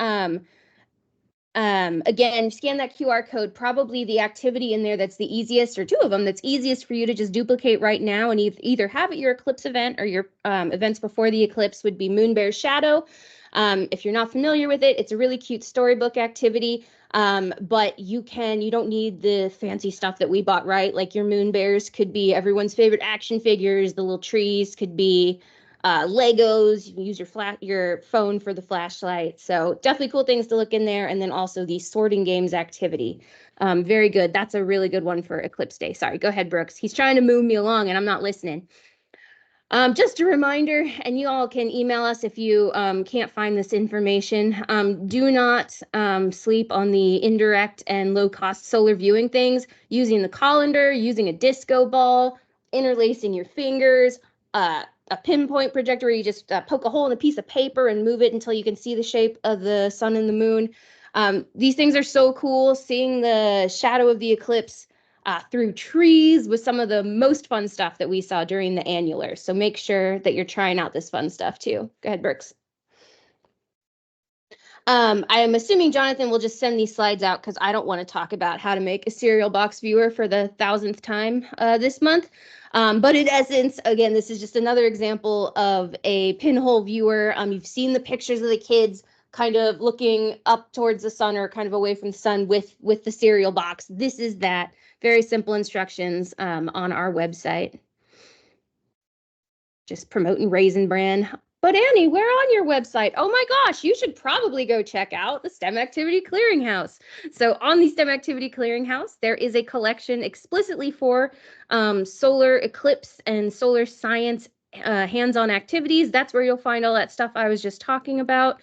Again, scan that QR code, probably the activity in there that's the easiest, or two of them that's easiest for you to just duplicate right now and either have at your eclipse event or your events before the eclipse would be Moon Bear's Shadow. If you're not familiar with it, it's a really cute storybook activity. But you don't need the fancy stuff that we bought, right? Like your moon bears could be everyone's favorite action figures. The little trees could be Legos. You can use your phone for the flashlight. So definitely cool things to look in there. And then also the sorting games activity. Very good. That's a really good one for Eclipse Day. Sorry, go ahead, Brooks. He's trying to move me along and I'm not listening. Just a reminder, and you all can email us if you can't find this information. Do not sleep on the indirect and low-cost solar viewing things. Using the colander, using a disco ball, interlacing your fingers, a pinpoint projector where you just poke a hole in a piece of paper and move it until you can see the shape of the sun and the moon. These things are so cool. Seeing the shadow of the eclipse through trees was some of the most fun stuff that we saw during the annular. So make sure that you're trying out this fun stuff too. Go ahead, Brooks. I am assuming Jonathan will just send these slides out because I don't want to talk about how to make a serial box viewer for the 1000th time this month. But in essence, again, this is just another example of a pinhole viewer. You've seen the pictures of the kids kind of looking up towards the sun or kind of away from the sun with the serial box. This is that. Very simple instructions on our website. Just promoting Raisin Bran. But Annie, we're on your website. Oh my gosh, you should probably go check out the STEM Activity Clearinghouse. So on the STEM Activity Clearinghouse, there is a collection explicitly for solar eclipse and solar science hands-on activities. That's where you'll find all that stuff I was just talking about.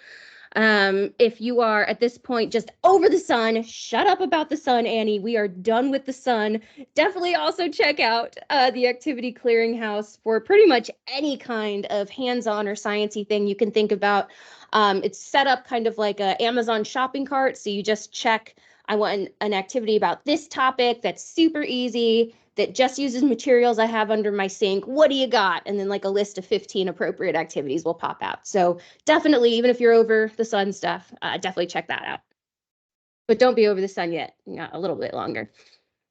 If you are at this point just over the sun, shut up about the sun, Annie. We are done with the sun. Definitely also check out the Activity Clearinghouse for pretty much any kind of hands-on or sciencey thing you can think about. It's set up kind of like an Amazon shopping cart. So you just check, I want an activity about this topic that's super easy, that just uses materials I have under my sink. What do you got? And then like a list of 15 appropriate activities will pop out. So definitely, even if you're over the sun stuff, definitely check that out. But don't be over the sun yet, a little bit longer.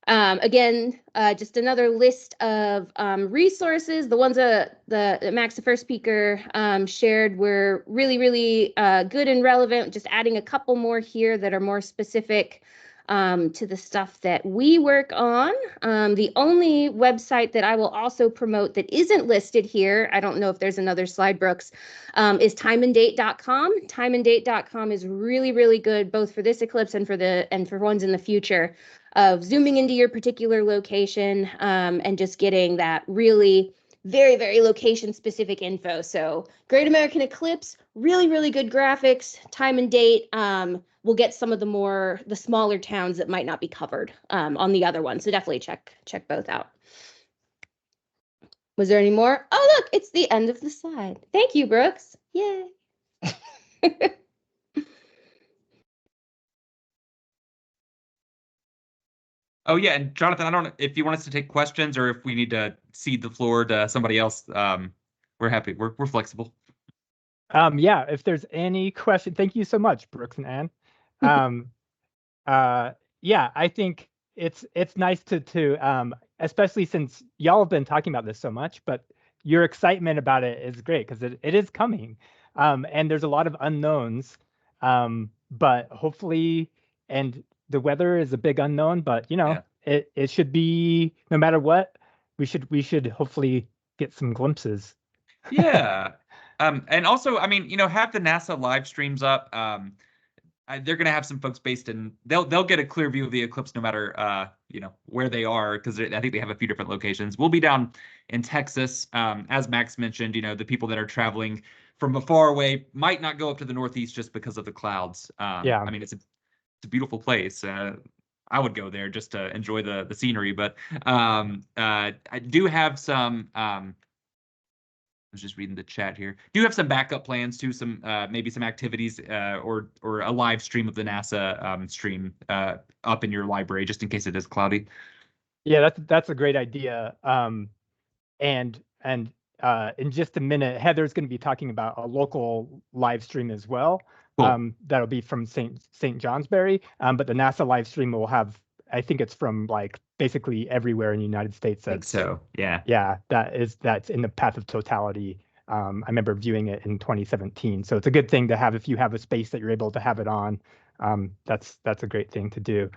Again, just another list of resources. The ones that Max, the first speaker, shared were really, really good and relevant. Just adding a couple more here that are more specific to the stuff that we work on. The only website that I will also promote that isn't listed here, I don't know if there's another slide, Brooks, is timeanddate.com. Timeanddate.com is really, really good, both for this eclipse and for ones in the future, of zooming into your particular location and just getting that really very, very location specific info. So Great American Eclipse, really, really good graphics. Time and date. We'll get some of the smaller towns that might not be covered on the other one. So definitely check both out. Was there any more? Oh, look, it's the end of the slide. Thank you, Brooks. Yay. Oh yeah, and Jonathan, I don't know if you want us to take questions or if we need to cede the floor to somebody else. We're happy. We're flexible. Yeah, if there's any question, thank you so much, Brooks and Ann. Yeah, I think it's nice to especially since y'all have been talking about this so much, but your excitement about it is great because it is coming. And there's a lot of unknowns. But hopefully, and the weather is a big unknown, but Yeah. it should be, no matter what, we should hopefully get some glimpses. Yeah. And also, I mean, have the NASA live streams up. They're going to have some folks based in, they'll get a clear view of the eclipse no matter, where they are, because I think they have a few different locations. We'll be down in Texas. As Max mentioned, the people that are traveling from far away might not go up to the Northeast just because of the clouds. Yeah. I mean, it's a beautiful place. I would go there just to enjoy the scenery. But I do have some. I was just reading the chat here. Do you have some backup plans to some maybe some activities or a live stream of the NASA stream up in your library just in case it is cloudy? Yeah, that's a great idea. And in just a minute, Heather's going to be talking about a local live stream as well. Cool. That'll be from St. Johnsbury. But the NASA live stream will have, I think it's from like basically everywhere in the United States. I think so. Yeah. Yeah, that's in the path of totality. I remember viewing it in 2017. So it's a good thing to have if you have a space that you're able to have it on. That's a great thing to do.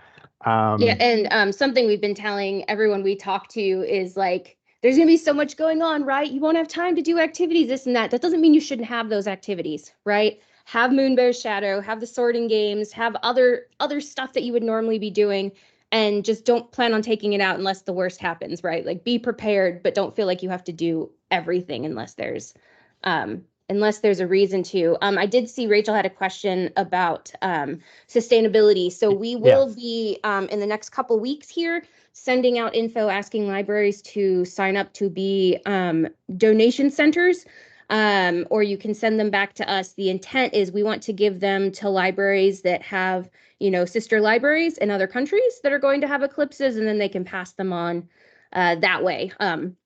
Yeah, and something we've been telling everyone we talk to is like, there's going to be so much going on, right? You won't have time to do activities, this and that. That doesn't mean you shouldn't have those activities, right? Have Moonbear's Shadow, have the sorting games, have other stuff that you would normally be doing, and just don't plan on taking it out unless the worst happens, right? Like be prepared, but don't feel like you have to do everything unless there's a reason to. I did see Rachel had a question about sustainability. So we will be in the next couple weeks here sending out info asking libraries to sign up to be donation centers, or you can send them back to us. The intent is we want to give them to libraries that have, sister libraries in other countries that are going to have eclipses, and then they can pass them on that way.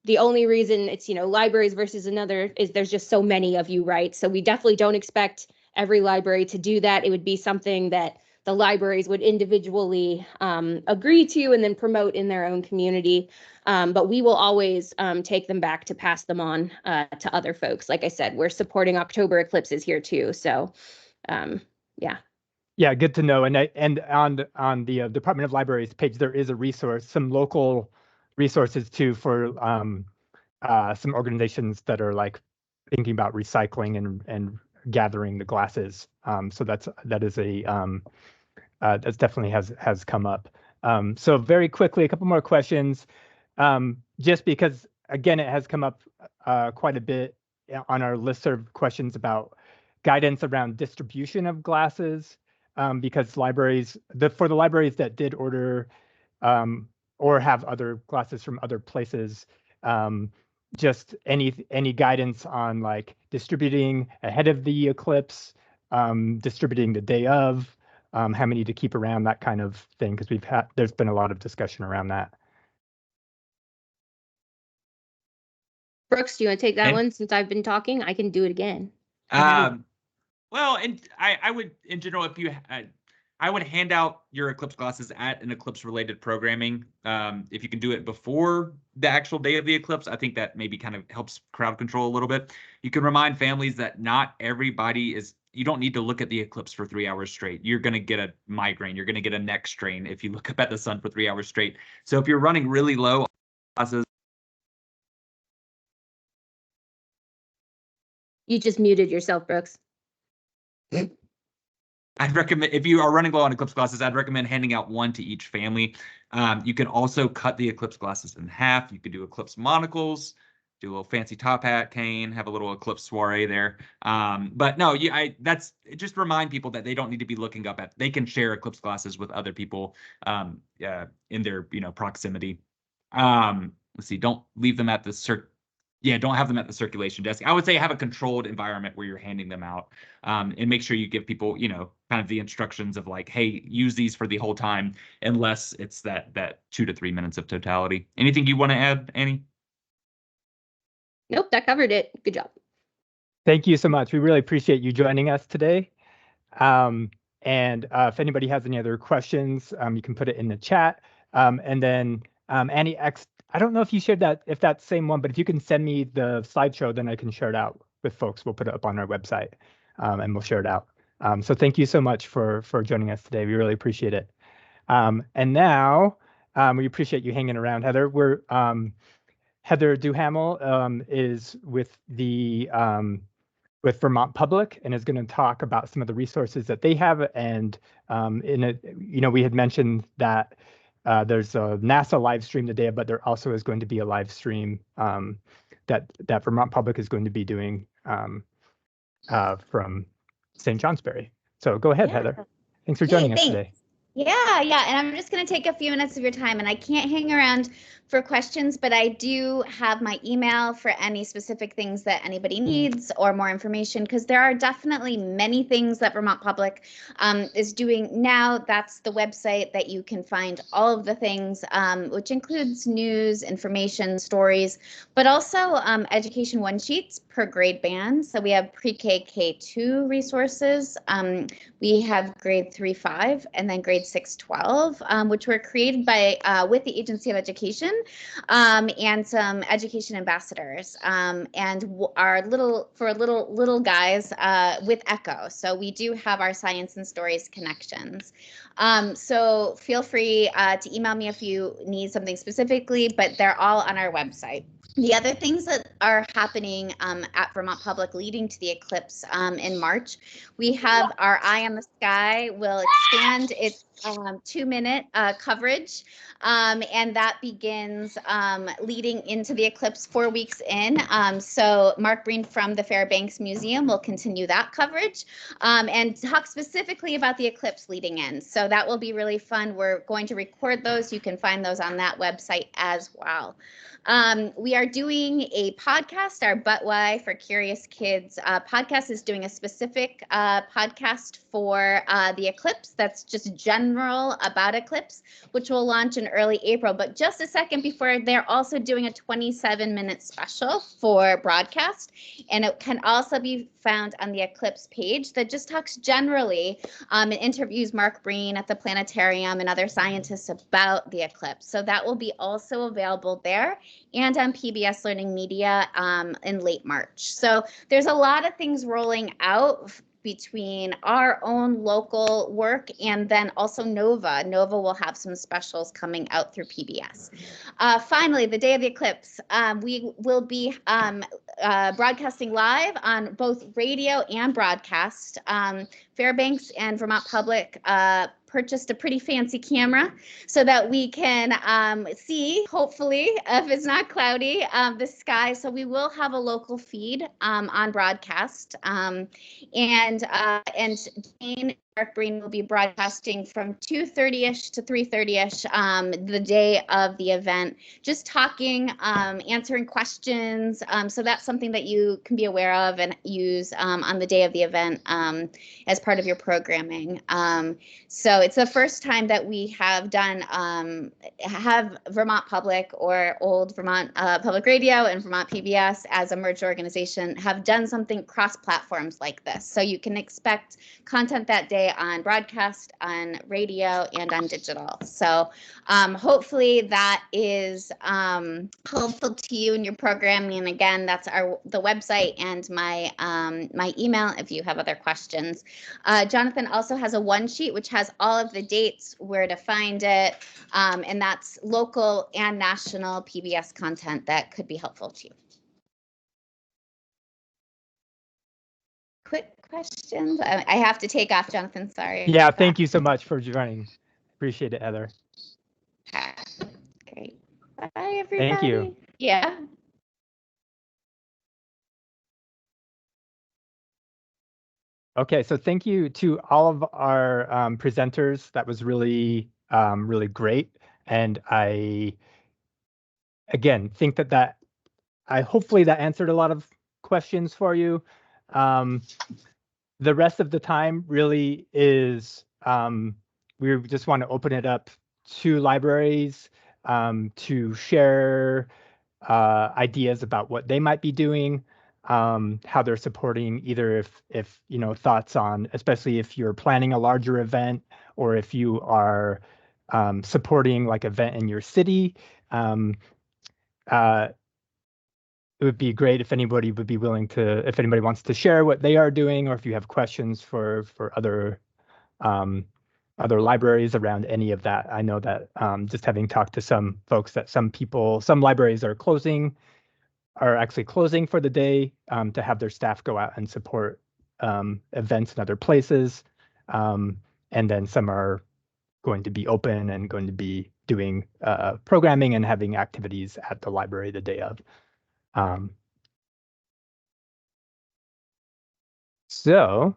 The only reason it's, libraries versus another is there's just so many of you, right? So we definitely don't expect every library to do that. It would be something that the libraries would individually agree to and then promote in their own community. But we will always take them back to pass them on to other folks. Like I said, we're supporting October eclipses here too. So yeah. Yeah, good to know. And on the Department of Libraries page, there is a resource, some local resources too for some organizations that are like thinking about recycling and gathering the glasses. So that's definitely has come up. So very quickly, a couple more questions, just because again it has come up quite a bit on our listserv questions about guidance around distribution of glasses, because for the libraries that did order or have other glasses from other places, just any guidance on like distributing ahead of the eclipse, distributing the day of, how many to keep around, that kind of thing, because there's been a lot of discussion around that. Brooks, do you want to take that one? Since I've been talking, I can do it again. Well, and I would, in general, if you, I would hand out your Eclipse glasses at an Eclipse-related programming. If you can do it before the actual day of the eclipse, I think that maybe kind of helps crowd control a little bit. You can remind families that not everybody you don't need to look at the eclipse for 3 hours straight. You're going to get a migraine. You're going to get a neck strain if you look up at the sun for 3 hours straight. So if you're running really low on glasses, you just muted yourself, Brooks. I'd recommend, if you are running low on Eclipse glasses, I'd recommend handing out one to each family. You can also cut the Eclipse glasses in half. You could do Eclipse monocles, do a little fancy top hat cane, have a little Eclipse soiree there. But no, that's just remind people that they don't need to be looking up they can share Eclipse glasses with other people in their proximity. Let's see, don't leave them at the don't have them at the circulation desk. I would say have a controlled environment where you're handing them out, and make sure you give people, kind of the instructions of like, hey, use these for the whole time, unless it's that 2 to 3 minutes of totality. Anything you want to add, Annie? Nope, that covered it. Good job. Thank you so much. We really appreciate you joining us today. And if anybody has any other questions, you can put it in the chat. And then Annie X, I don't know if you shared if that's the same one, but if you can send me the slideshow, then I can share it out with folks. We'll put it up on our website, and we'll share it out. So thank you so much for joining us today. We really appreciate it. And now we appreciate you hanging around, Heather. Heather Duhamel is with Vermont Public and is going to talk about some of the resources that they have. And we had mentioned that there's a NASA live stream today, but there also is going to be a live stream that Vermont Public is going to be doing from St. Johnsbury. So go ahead, Heather. Thanks for joining us today. Yeah, and I'm just going to take a few minutes of your time, and I can't hang around for questions, but I do have my email for any specific things that anybody needs or more information, because there are definitely many things that Vermont Public is doing now. That's the website that you can find all of the things, which includes news, information, stories, but also education one-sheets per grade band. So we have pre-K, K2 resources. We have grade 3-5 and then grade 6-12, which were created by with the Agency of Education and some education ambassadors, and our little guys with Echo. So we do have our science and stories connections. So feel free to email me if you need something specifically, but they're all on our website. The other things that are happening at Vermont Public leading to the eclipse in March, we have our Eye on the Sky will expand its 2-minute coverage, and that begins leading into the eclipse 4 weeks in. So Mark Breen from the Fairbanks Museum will continue that coverage and talk specifically about the eclipse leading in. So that will be really fun. We're going to record those. You can find those on that website as well. We are doing a podcast, our But Why for Curious Kids podcast is doing a specific podcast for the eclipse that's just general about eclipse, which will launch in early April. But just a second before, they're also doing a 27-minute special for broadcast, and it can also be found on the Eclipse page that just talks generally and interviews Mark Breen at the planetarium and other scientists about the eclipse. So that will be also available there and on PBS Learning Media in late March. So there's a lot of things rolling out between our own local work and then also NOVA. NOVA will have some specials coming out through PBS. Finally, the day of the eclipse, we will be broadcasting live on both radio and broadcast. Fairbanks and Vermont Public purchased a pretty fancy camera so that we can see, hopefully, if it's not cloudy, the sky. So we will have a local feed on broadcast. And Jane Mark Breen will be broadcasting from 2:30ish to 3:30ish the day of the event, just talking, answering questions. So that's something that you can be aware of and use on the day of the event as part of your programming. So it's the first time that we have done have Vermont Public or old Vermont Public Radio and Vermont PBS as a merged organization have done something cross platforms like this. So you can expect content that day on broadcast, on radio, and on digital. So hopefully that is helpful to you in your programming. And again, that's the website and my my email if you have other questions. Jonathan also has a one sheet which has all of the dates, where to find it, and that's local and national PBS content that could be helpful to you. Quick questions. I have to take off, Jonathan. Sorry. Yeah, thank you so much for joining. Appreciate it, Heather. Great. Bye, everybody. Thank you. Yeah. Okay, so thank you to all of our presenters. That was really, really great. And I, again, think that hopefully that answered a lot of questions for you. The rest of the time really is, we just want to open it up to libraries to share ideas about what they might be doing, how they're supporting, either if you know, thoughts on, especially if you're planning a larger event or if you are supporting like event in your city. It would be great if anybody would be willing to, if anybody wants to share what they are doing, or if you have questions for other libraries around any of that. I know that just having talked to some folks, that some libraries are actually closing for the day to have their staff go out and support events in other places. And then some are going to be open and going to be doing programming and having activities at the library the day of. So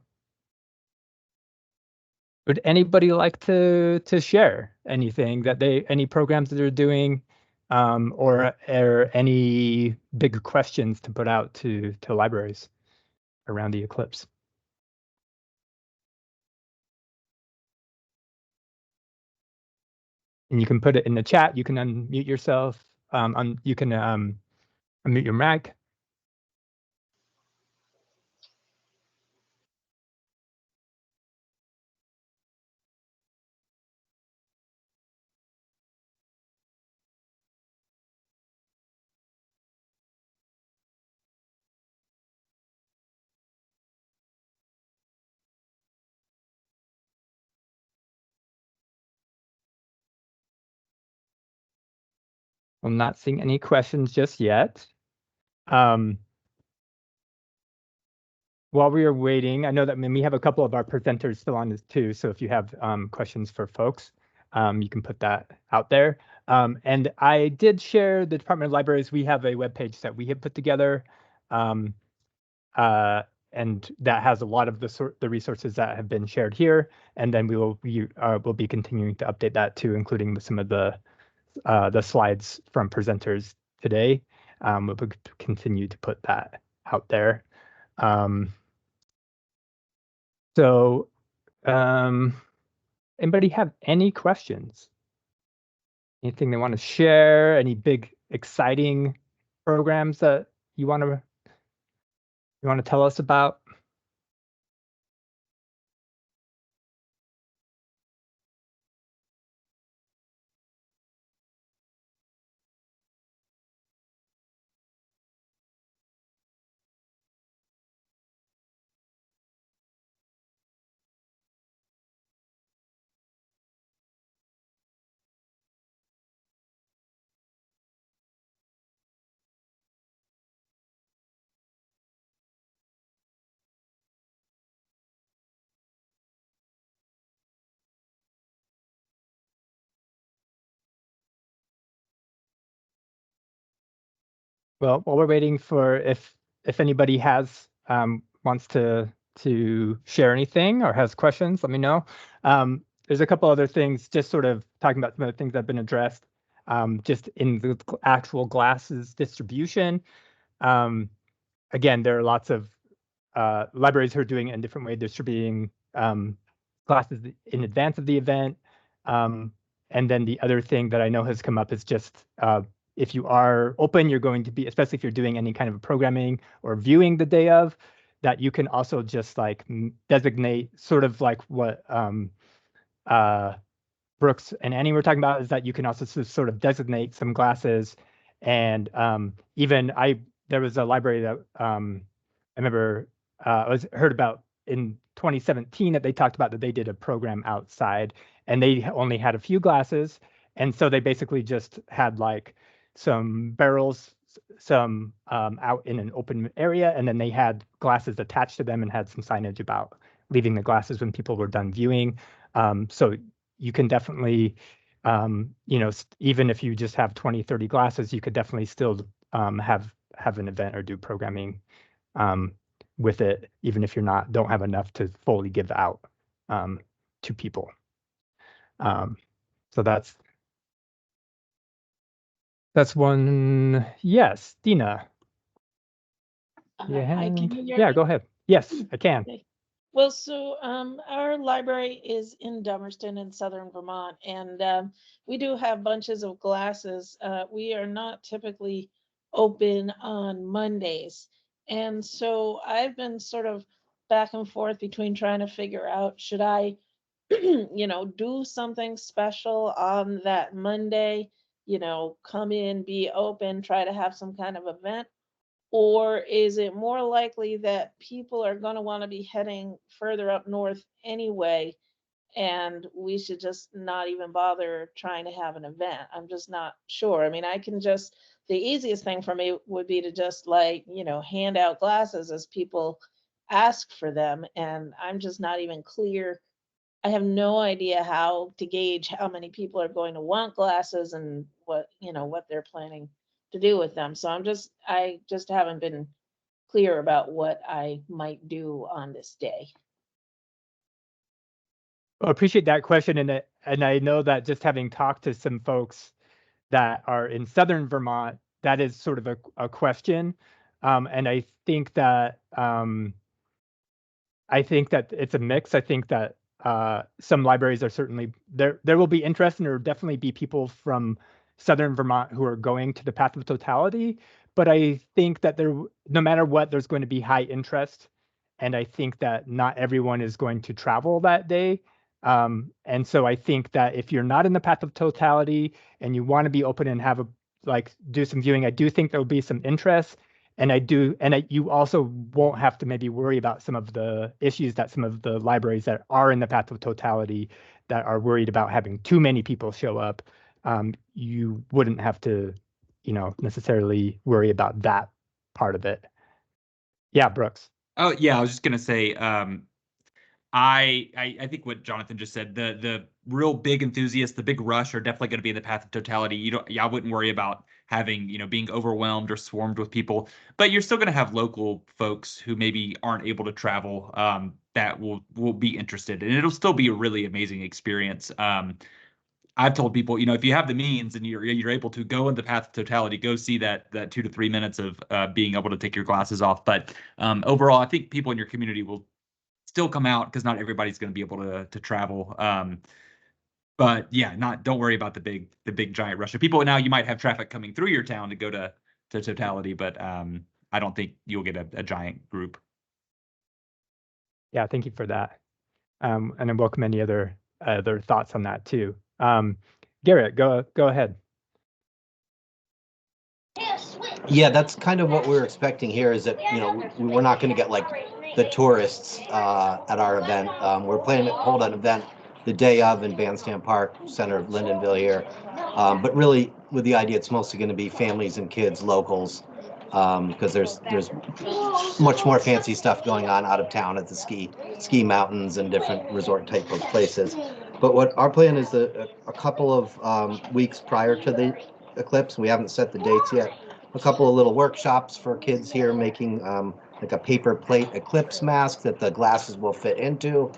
Would anybody like to share anything that any programs that they're doing, or any big questions to put out to libraries around the eclipse? And you can put it in the chat. You can unmute yourself. You can unmute your mic. I'm not seeing any questions just yet. While we are waiting, I know that we have a couple of our presenters still on this too. So if you have questions for folks, you can put that out there. And I did share the Department of Libraries. We have a webpage that we have put together, and that has a lot of the resources that have been shared here. And then we'll be continuing to update that too, including some of the slides from presenters today. We'll continue to put that out there. So, anybody have any questions? Anything they want to share? Any big exciting programs that you want to tell us about? Well, while we're waiting for if anybody has wants to share anything or has questions, let me know. There's a couple other things, just sort of talking about some of the things that have been addressed, just in the actual glasses distribution. Again, there are lots of libraries who are doing it in different ways, distributing classes in advance of the event. And then the other thing that I know has come up is just if you are open, you're going to be, especially if you're doing any kind of programming or viewing the day of, that you can also just like designate sort of like what Brooks and Annie were talking about, is that you can also sort of designate some glasses. And even there was a library that I remember heard about in 2017 that they talked about that they did a program outside and they only had a few glasses. And so they basically just had like some barrels, some out in an open area, and then they had glasses attached to them and had some signage about leaving the glasses when people were done viewing. So you can definitely, even if you just have 20, 30 glasses, you could definitely still have an event or do programming with it, even if don't have enough to fully give out to people. So that's one. Yes, Dina. Hi, can you hear Yeah, me? go ahead. Yes, I can. Okay. Well, so our library is in Dummerston in southern Vermont, and we do have bunches of glasses. We are not typically open on Mondays. And so I've been sort of back and forth between trying to figure out, should I, do something special on that Monday, come in, be open, try to have some kind of event? Or is it more likely that people are going to want to be heading further up north anyway, and we should just not even bother trying to have an event? I'm just not sure. I mean, the easiest thing for me would be to just hand out glasses as people ask for them. And I'm just not even clear. I have no idea how to gauge how many people are going to want glasses and what they're planning to do with them. So I just haven't been clear about what I might do on this day. I appreciate that question, and I know that just having talked to some folks that are in southern Vermont, that is sort of a question, and I think that it's a mix. I think that some libraries are certainly there. There will be interest, and there will definitely be people from southern Vermont who are going to the Path of Totality. But I think that no matter what, there's going to be high interest, and I think that not everyone is going to travel that day. And so I think that if you're not in the Path of Totality and you want to be open and do some viewing, I do think there will be some interest. And you also won't have to maybe worry about some of the issues that some of the libraries that are in the Path of Totality that are worried about having too many people show up. You wouldn't have to, necessarily worry about that part of it. Yeah, Brooks. Oh yeah, I was just gonna say, I think what Jonathan just said, the real big enthusiasts, the big rush are definitely going to be in the Path of Totality. I wouldn't worry about having, being overwhelmed or swarmed with people, but you're still going to have local folks who maybe aren't able to travel, that will be interested, and it'll still be a really amazing experience. I've told people, if you have the means and you're able to go in the Path of Totality, go see that 2 to 3 minutes of being able to take your glasses off. But overall, I think people in your community will still come out because not everybody's going to be able to travel. But yeah, don't worry about the big giant rush of people. Now you might have traffic coming through your town to go to Totality, but I don't think you'll get a giant group. Yeah, thank you for that. And I welcome any other thoughts on that too. Garrett, go ahead. Yeah, that's kind of what we're expecting here, is that, we're not going to get like the tourists at our event. We're planning to hold an event the day of in Bandstand Park, center of Lyndonville here. But really, with the idea, it's mostly going to be families and kids, locals, because there's much more fancy stuff going on out of town at the ski mountains and different resort type of places. But what our plan is, a couple of weeks prior to the eclipse, we haven't set the dates yet, a couple of little workshops for kids here making like a paper plate eclipse mask that the glasses will fit into.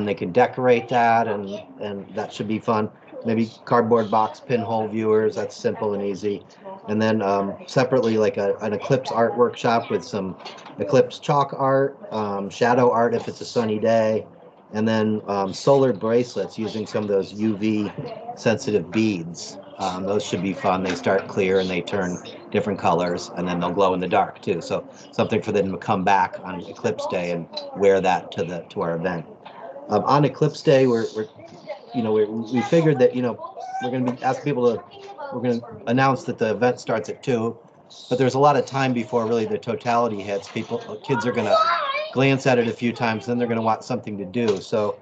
They can decorate that, and that should be fun. Maybe cardboard box pinhole viewers, that's simple and easy. And then separately, like an eclipse art workshop with some eclipse chalk art, shadow art if it's a sunny day, and then solar bracelets using some of those UV sensitive beads. Those should be fun. They start clear and they turn different colors, and then they'll glow in the dark too. So something for them to come back on Eclipse Day and wear that to our event. On Eclipse Day, we figured that we're going to be asking people we're going to announce that the event starts at 2, but there's a lot of time before really the totality hits. Kids are going to glance at it a few times, then they're going to want something to do. So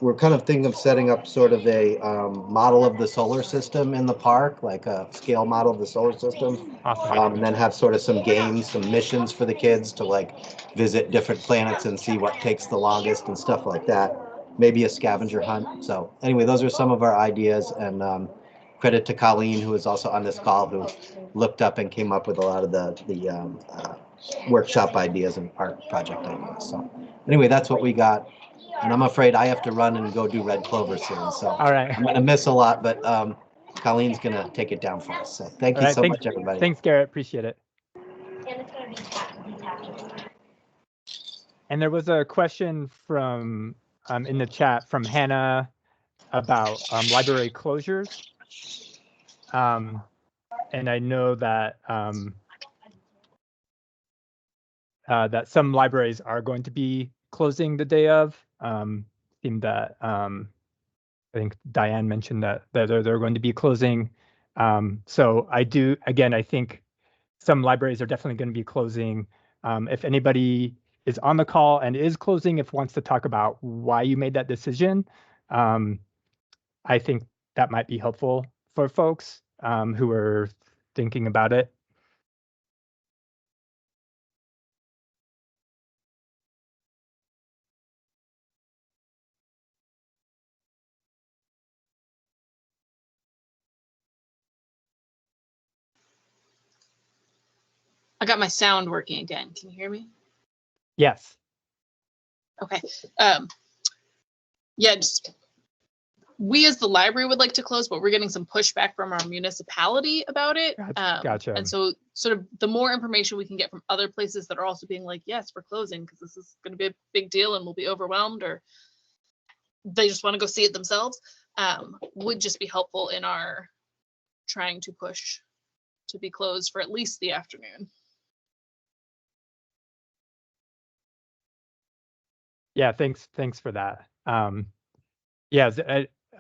we're kind of thinking of setting up sort of a model of the solar system in the park, like a scale model of the solar system. Awesome. And then have sort of some games, some missions for the kids to visit different planets and see what takes the longest and stuff like that. Maybe a scavenger hunt. So anyway, those are some of our ideas, and credit to Colleen, who is also on this call, who looked up and came up with a lot of the workshop ideas and art project ideas. So anyway, that's what we got. And I'm afraid I have to run and go do Red Clover soon. So all right. I'm going to miss a lot, but Colleen's going to take it down for us. So thank you so much, everybody. Thanks, Garrett. Appreciate it. And there was a question from in the chat from Hannah about library closures. And I know that that some libraries are going to be closing the day of. Seemed that I think Diane mentioned that they're going to be closing. So I think some libraries are definitely going to be closing. If anybody is on the call and is closing, if wants to talk about why you made that decision, I think that might be helpful for folks who are thinking about it. I got my sound working again. Can you hear me? Yes. Okay. Yeah, just we as the library would like to close, but we're getting some pushback from our municipality about it. Gotcha. And so sort of the more information we can get from other places that are also being like, yes, we're closing because this is going to be a big deal and we'll be overwhelmed, or they just want to go see it themselves, would just be helpful in our trying to push to be closed for at least the afternoon. Yeah, thanks for that. Yeah,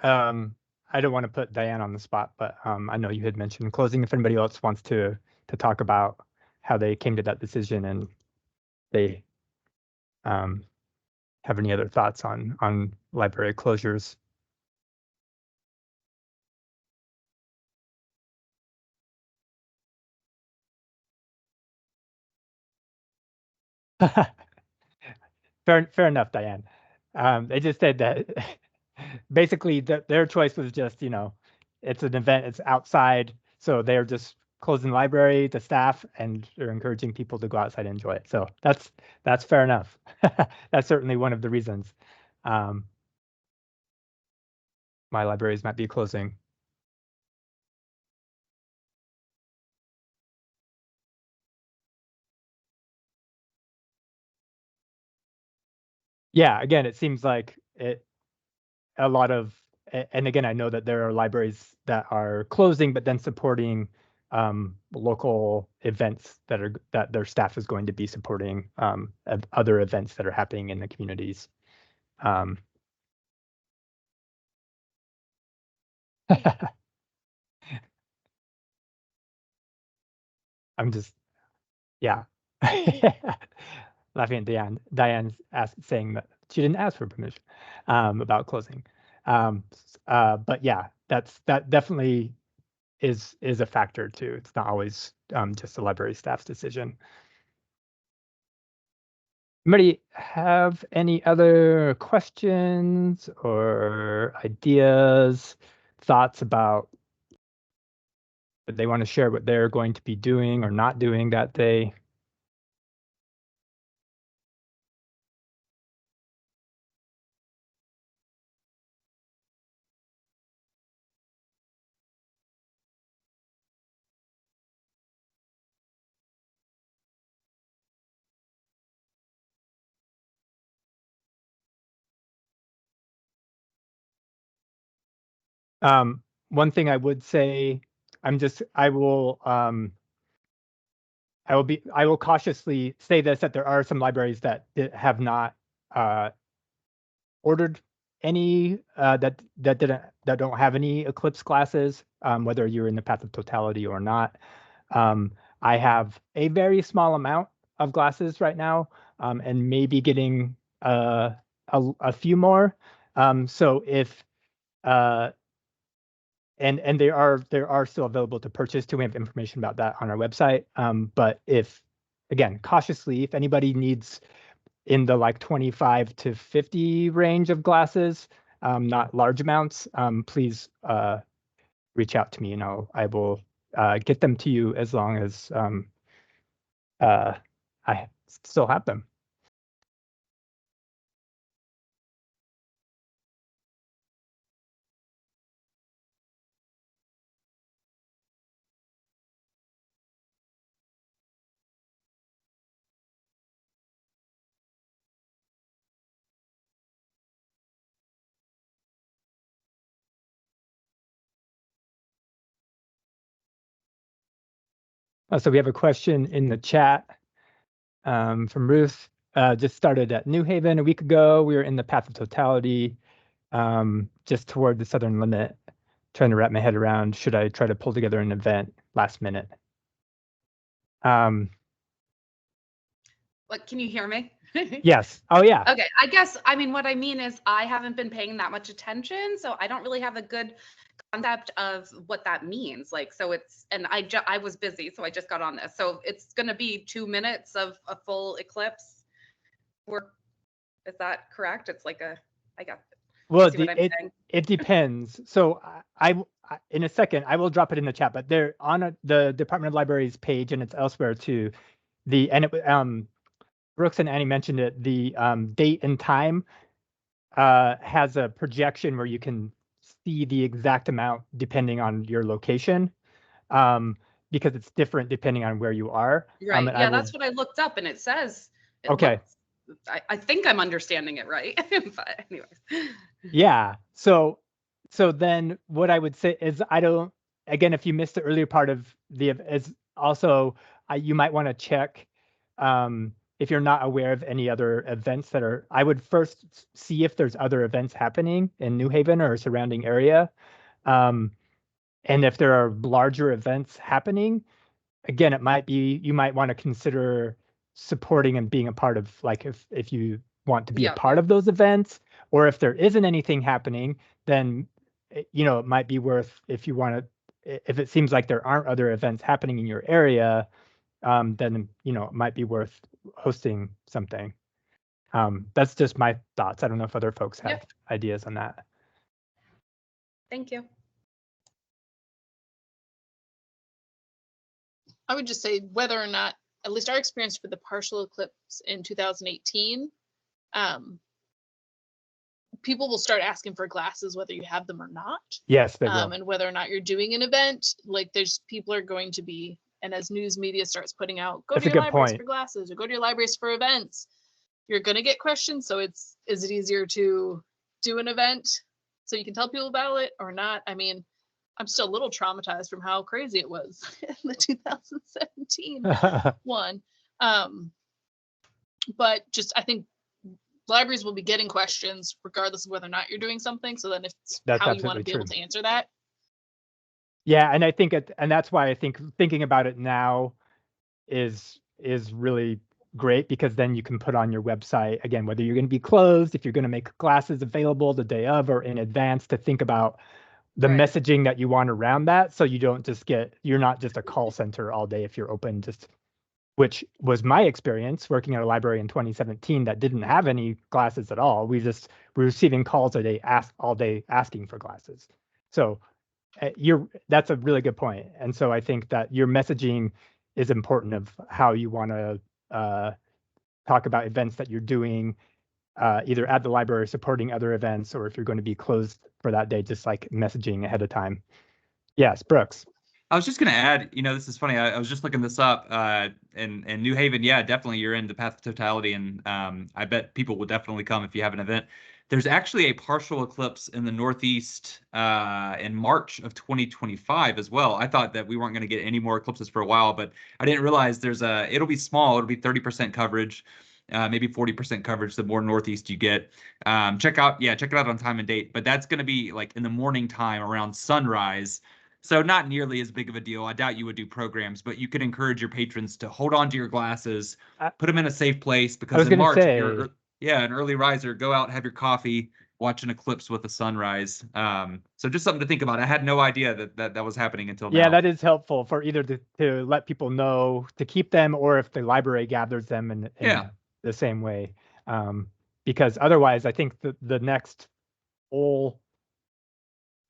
I don't want to put Diane on the spot, but I know you had mentioned closing. If anybody else wants to talk about how they came to that decision and they have any other thoughts on library closures. Fair enough, Diane. They just said that basically their choice was just, it's an event, it's outside, so they're just closing the library, the staff, and they're encouraging people to go outside and enjoy it. So that's fair enough. That's certainly one of the reasons my libraries might be closing. Yeah, again, it seems like a lot of, and again, I know that there are libraries that are closing, but then supporting local events that their staff is going to be supporting other events that are happening in the communities. I'm just, yeah. Laughing at Diane's saying that she didn't ask for permission about closing. But yeah, that definitely is a factor too. It's not always just the library staff's decision. Anybody have any other questions or ideas, thoughts about what they want to share, what they're going to be doing or not doing that day? One thing I would say, I will cautiously say this, that there are some libraries that have not ordered any that don't have any Eclipse classes, whether you're in the path of totality or not. I have a very small amount of glasses right now, and maybe getting a few more. So if and they are still available to purchase too. We have information about that on our website. But again, cautiously, if anybody needs in the like 25 to 50 range of glasses, not large amounts, please reach out to me and I will get them to you as long as I still have them. So we have a question in the chat from Ruth. Just started at New Haven a week ago. We were in the path of totality, just toward the southern limit, trying to wrap my head around, should I try to pull together an event last minute? What, can you hear me? Yes. Oh, yeah. Okay. I guess, I mean, what I mean is I haven't been paying that much attention, so I don't really have a good concept of what that means. Like, so it's, and I was busy, so I just got on this. So it's going to be 2 minutes of a full eclipse work. Is that correct? It's like I got. Well, it depends. So I in a second, I will drop it in the chat, but they're on the Department of Libraries page, and it's elsewhere too. Brooks and Annie mentioned it, the date and time has a projection where you can see the exact amount depending on your location, because it's different depending on where you are. Right. And Yeah, that's what I looked up, and it says. It Okay. I think I'm understanding it right. But anyways. Yeah. So then what I would say is again, if you missed the earlier part of is also, you might want to check, if you're not aware of any other events I would first see if there's other events happening in New Haven or surrounding area. And if there are larger events happening, again, you might want to consider supporting and being a part of, like, if you want to be a part of those events, or if there isn't anything happening, then it might be worth, if it seems like there aren't other events happening in your area, then it might be worth hosting something. That's just my thoughts. I don't know if other folks have ideas on that. Thank you. I would just say whether or not, at least our experience for the partial eclipse in 2018, people will start asking for glasses whether you have them or not. Yes, they will. And whether or not you're doing an event, like people are going to be, and as news media starts putting out, go to your libraries for glasses or go to your libraries for events, you're going to get questions. So is it easier to do an event so you can tell people about it or not? I mean, I'm still a little traumatized from how crazy it was in the 2017 one. But just, I think libraries will be getting questions regardless of whether or not you're doing something. So then if it's how you want to be able to answer that. Yeah, and I think and that's why I think thinking about it now is really great, because then you can put on your website, again, whether you're going to be closed, if you're going to make classes available the day of or in advance, to think about the messaging that you want around that, so you don't just you're not just a call center all day if you're open, which was my experience working at a library in 2017 that didn't have any classes at all. We were receiving calls all day asking for classes. So that's a really good point. And so I think that your messaging is important of how you want to talk about events that you're doing, either at the library supporting other events, or if you're going to be closed for that day, just like messaging ahead of time. Yes, Brooks. I was just going to add, this is funny. I was just looking this up, in New Haven. Yeah, definitely. You're in the path of totality. And I bet people will definitely come if you have an event. There's actually a partial eclipse in the Northeast in March of 2025 as well. I thought that we weren't going to get any more eclipses for a while, but I didn't realize it'll be small. It'll be 30% coverage, maybe 40% coverage the more Northeast you get. Check it out on time and date. But that's going to be like in the morning time around sunrise. So not nearly as big of a deal. I doubt you would do programs, but you could encourage your patrons to hold on to your glasses, put them in a safe place, because in March, if you're an early riser, go out, have your coffee, watch an eclipse with the sunrise. So just something to think about. I had no idea that was happening until now. Yeah, that is helpful for either to let people know to keep them, or if the library gathers them in the same way. Because otherwise, I think the next full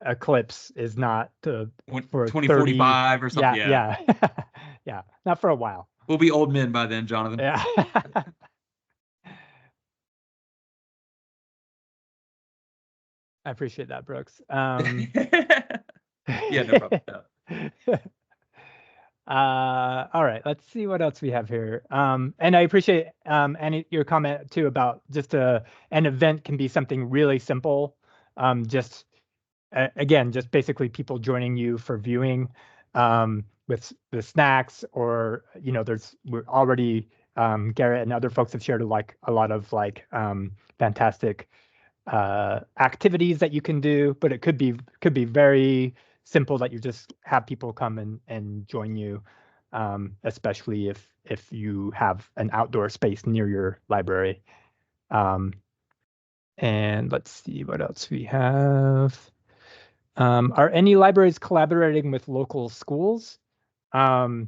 eclipse is not for 2045 or something. Yeah. Yeah, not for a while. We'll be old men by then, Jonathan. Yeah. I appreciate that, Brooks. Yeah, no problem. All right, let's see what else we have here. And I appreciate Annie, your comment too about just an event can be something really simple. Again, just basically people joining you for viewing with the snacks, or we're already Garrett and other folks have shared a lot of fantastic activities that you can do, but it could be very simple that you just have people come and join you, especially if you have an outdoor space near your library. And let's see what else we have. Are any libraries collaborating with local schools? That's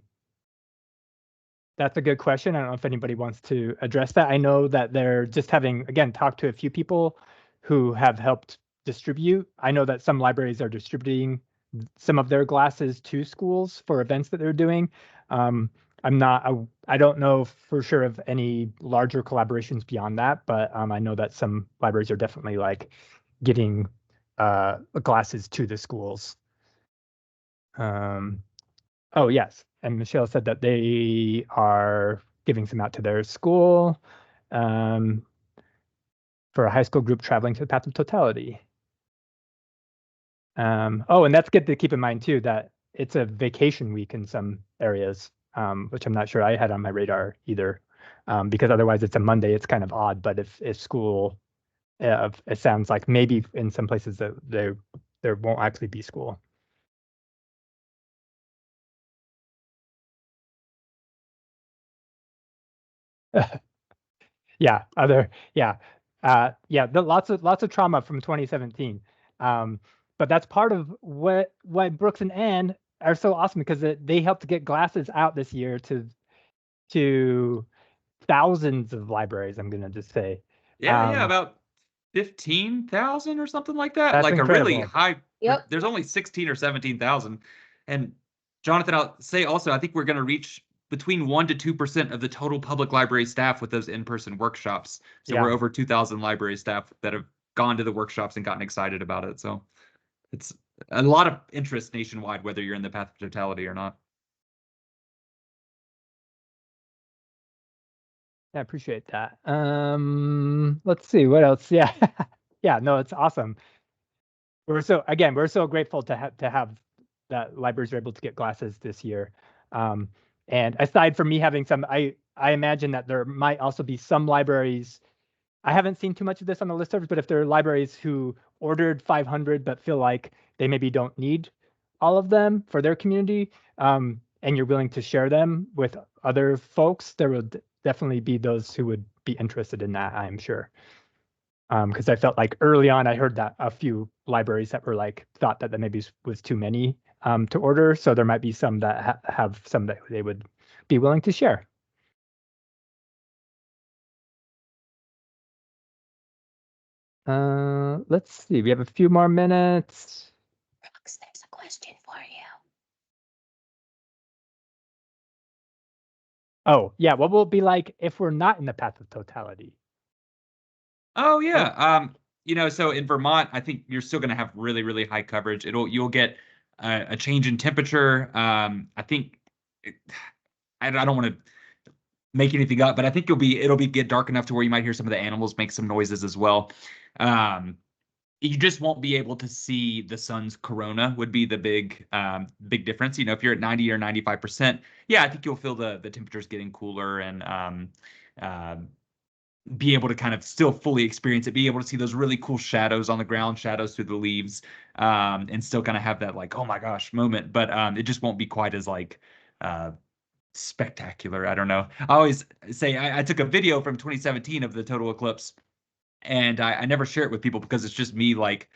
a good question. I don't know if anybody wants to address that. I know that they're just talked to a few people who have helped distribute. I know that some libraries are distributing some of their glasses to schools for events that they're doing. I don't know for sure of any larger collaborations beyond that, but I know that some libraries are definitely like getting glasses to the schools. Oh yes, and Michelle said that they are giving some out to their school for a high school group traveling to the Path of Totality. Oh, and that's good to keep in mind too, that it's a vacation week in some areas, which I'm not sure I had on my radar either, because otherwise it's a Monday. It's kind of odd, but if school, it sounds like maybe in some places that there won't actually be school. Yeah, lots of trauma from 2017. But that's part of why Brooks and Ann are so awesome, because they helped to get glasses out this year to thousands of libraries, I'm gonna just say. Yeah, about 15,000 or something like that. That's Like a really incredible. high. Yep. There's only 16 or 17,000. And Jonathan, I'll say also, I think we're going to reach between 1% to 2% of the total public library staff with those in-person workshops. So Yeah. we're over 2,000 library staff that have gone to the workshops and gotten excited about it. So it's a lot of interest nationwide, whether you're in the Path of Totality or not. I appreciate that. Let's see what else. Yeah, yeah. No, it's awesome. We're so grateful to have that libraries are able to get glasses this year. And aside from me having some, I imagine that there might also be some libraries. I haven't seen too much of this on the listservs, but if there are libraries who ordered 500 but feel like they maybe don't need all of them for their community, and you're willing to share them with other folks, there will definitely be those who would be interested in that, I'm sure. Because I felt like early on, I heard that a few libraries that were like thought that maybe was too many to order. So there might be some that have some that they would be willing to share. Let's see. We have a few more minutes. Brooks, there's a question for you. Oh, yeah. What will it be like if we're not in the Path of Totality? Oh yeah. So in Vermont, I think you're still going to have really, really high coverage. You'll get a change in temperature. I think I don't want to make anything up, but I think it'll get dark enough to where you might hear some of the animals make some noises as well. You just won't be able to see the sun's corona would be the big difference. If you're at 90 or 95%, yeah, I think you'll feel the temperatures getting cooler and be able to kind of still fully experience it, be able to see those really cool shadows on the ground, shadows through the leaves, and still kind of have that like, oh my gosh moment. But it just won't be quite as like spectacular. I don't know. I always say I took a video from 2017 of the total eclipse, and I never share it with people because it's just me like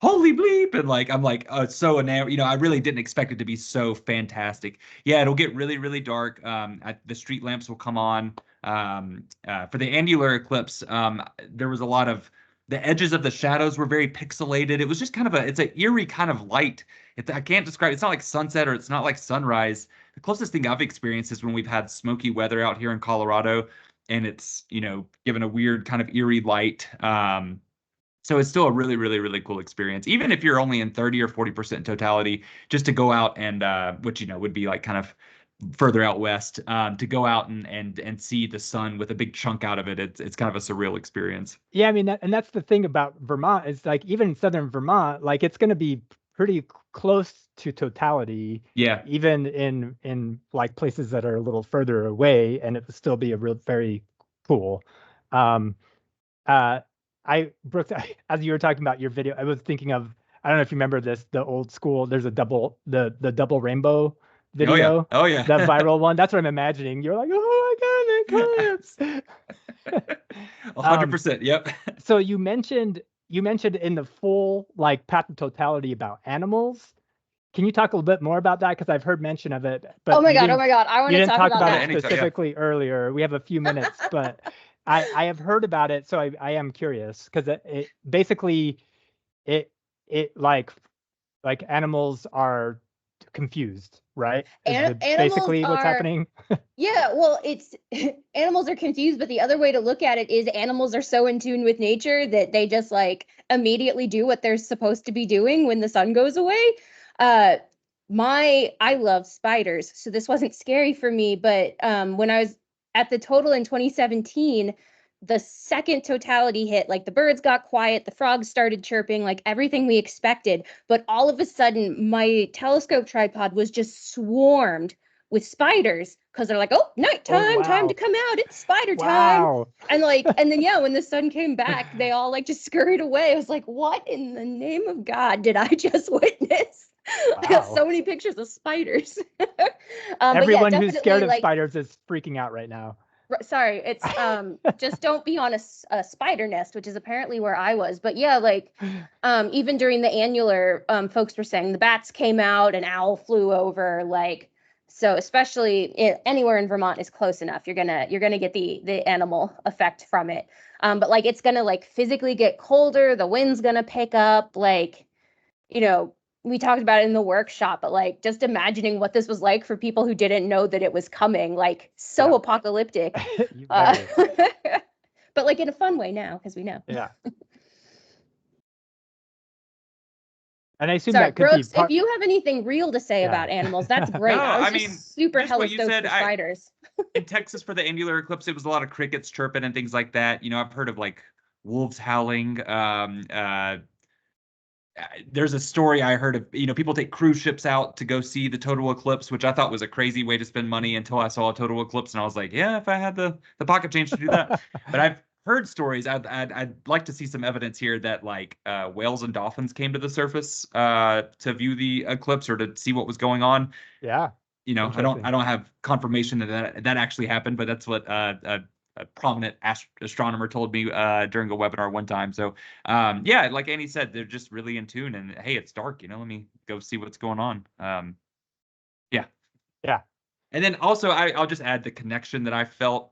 holy bleep, and like I'm like it's so enamored. I really didn't expect it to be so fantastic. Yeah, it'll get really, really dark. The street lamps will come on. For the annular eclipse, there was a lot of the edges of the shadows were very pixelated. It was just kind of it's an eerie kind of light. I can't describe. It's not like sunset or it's not like sunrise. The closest thing I've experienced is when we've had smoky weather out here in Colorado, and it's given a weird kind of eerie light. So it's still a really, really, really cool experience, even if you're only in 30 or 40% totality, just to go out and which would be like kind of further out west, to go out and see the sun with a big chunk out of it. It's kind of a surreal experience. Yeah, I mean, and that's the thing about Vermont is like even in southern Vermont, like it's going to be pretty close to totality. Yeah. Even in like places that are a little further away, and it would still be very cool. Brooks, as you were talking about your video, I was thinking of, I don't know if you remember this, the old school. There's the double rainbow video. Oh yeah. The viral one. That's what I'm imagining. You're like, oh my god, eclipse. 100%. Yep. So you mentioned in the full like Path of Totality about animals. Can you talk a little bit more about that? Because I've heard mention of it. But Oh my god! I want to talk about that. It specifically earlier. We have a few minutes, but I have heard about it, so I am curious because it basically it like animals are confused, right? Animals Basically what's happening. Yeah, well, it's animals are confused, but the other way to look at it is animals are so in tune with nature that they just like immediately do what they're supposed to be doing when the sun goes away. I love spiders, so this wasn't scary for me, but when I was at the total in 2017, the second totality hit, like the birds got quiet, the frogs started chirping, like everything we expected, but all of a sudden my telescope tripod was just swarmed with spiders because they're like, oh, nighttime, time to come out, it's spider time. Wow. And like, and then yeah, when the sun came back, they all like just scurried away. I was like, what in the name of God did I just witness? I got Wow. so many pictures of spiders. Everyone who's definitely, scared of like, spiders is freaking out right now. sorry, it's just don't be on a spider nest, which is apparently where I was. But yeah, like even during the annular, folks were saying the bats came out, an owl flew over, like, so especially anywhere in Vermont is close enough, you're gonna get the animal effect from it. But like it's gonna like physically get colder, the wind's gonna pick up, like, you know, we talked about it in the workshop, but like just imagining what this was like for people who didn't know that it was coming, like so Yeah. apocalyptic. You Uh, better. but like in a fun way now, because we know. Yeah. And I assume Sorry, that could Brooks, be if you have anything real to say Yeah. about animals, that's great. No, I was I just mean, super just what hella you stoked said, for spiders. in Texas for the annular eclipse, it was a lot of crickets chirping and things like that. You know, I've heard of like wolves howling. There's a story I heard of, you know, people take cruise ships out to go see the total eclipse, which I thought was a crazy way to spend money until I saw a total eclipse, and I was like, yeah, if I had the pocket change to do that. But I've heard stories. I'd like to see some evidence here that like whales and dolphins came to the surface to view the eclipse or to see what was going on. Yeah. You know, Interesting. I don't have confirmation that actually happened, but that's what a prominent astronomer told me during a webinar one time. So yeah, like Annie said, they're just really in tune, and hey, it's dark, you know, let me go see what's going on. Yeah. And then also I'll just add the connection that I felt.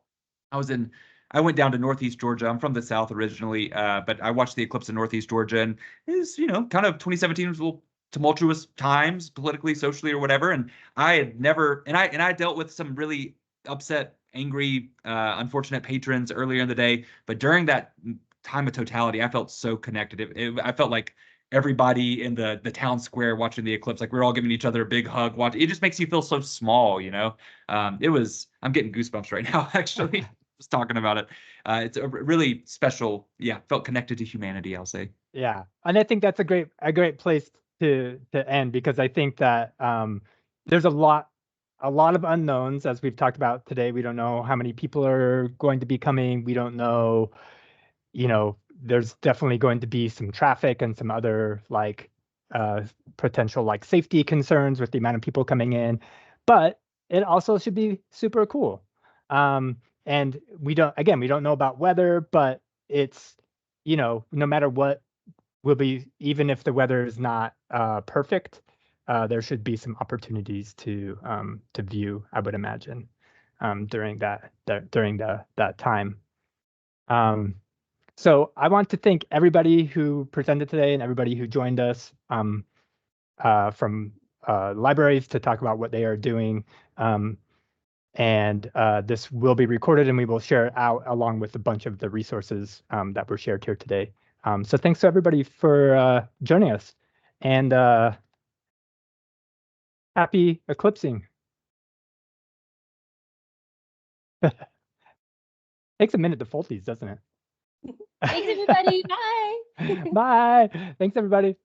I went down to Northeast Georgia. I'm from the South originally, but I watched the eclipse in Northeast Georgia, and is, you know, kind of 2017 was a little tumultuous times politically, socially, or whatever. And I had never, and I dealt with some really upset, angry, unfortunate patrons earlier in the day. But during that time of totality, I felt so connected. I felt like everybody in the town square watching the eclipse, like we were all giving each other a big hug. It just makes you feel so small, you know. I'm getting goosebumps right now, actually, just talking about it. It's a really special, felt connected to humanity, I'll say. Yeah. And I think that's a great place to end, because I think that there's a lot of unknowns, as we've talked about today. We don't know how many people are going to be coming. We don't know, you know, there's definitely going to be some traffic and some other like potential like safety concerns with the amount of people coming in, but it also should be super cool. And we don't know about weather, but it's, you know, no matter what will be, even if the weather is not perfect, there should be some opportunities to view, I would imagine, during that time. So I want to thank everybody who presented today and everybody who joined us from libraries to talk about what they are doing. And this will be recorded, and we will share it out along with a bunch of the resources that were shared here today. So thanks to everybody for joining us, and happy eclipsing. Takes a minute to fold these, doesn't it? Thanks, everybody. Bye. Bye. Thanks, everybody.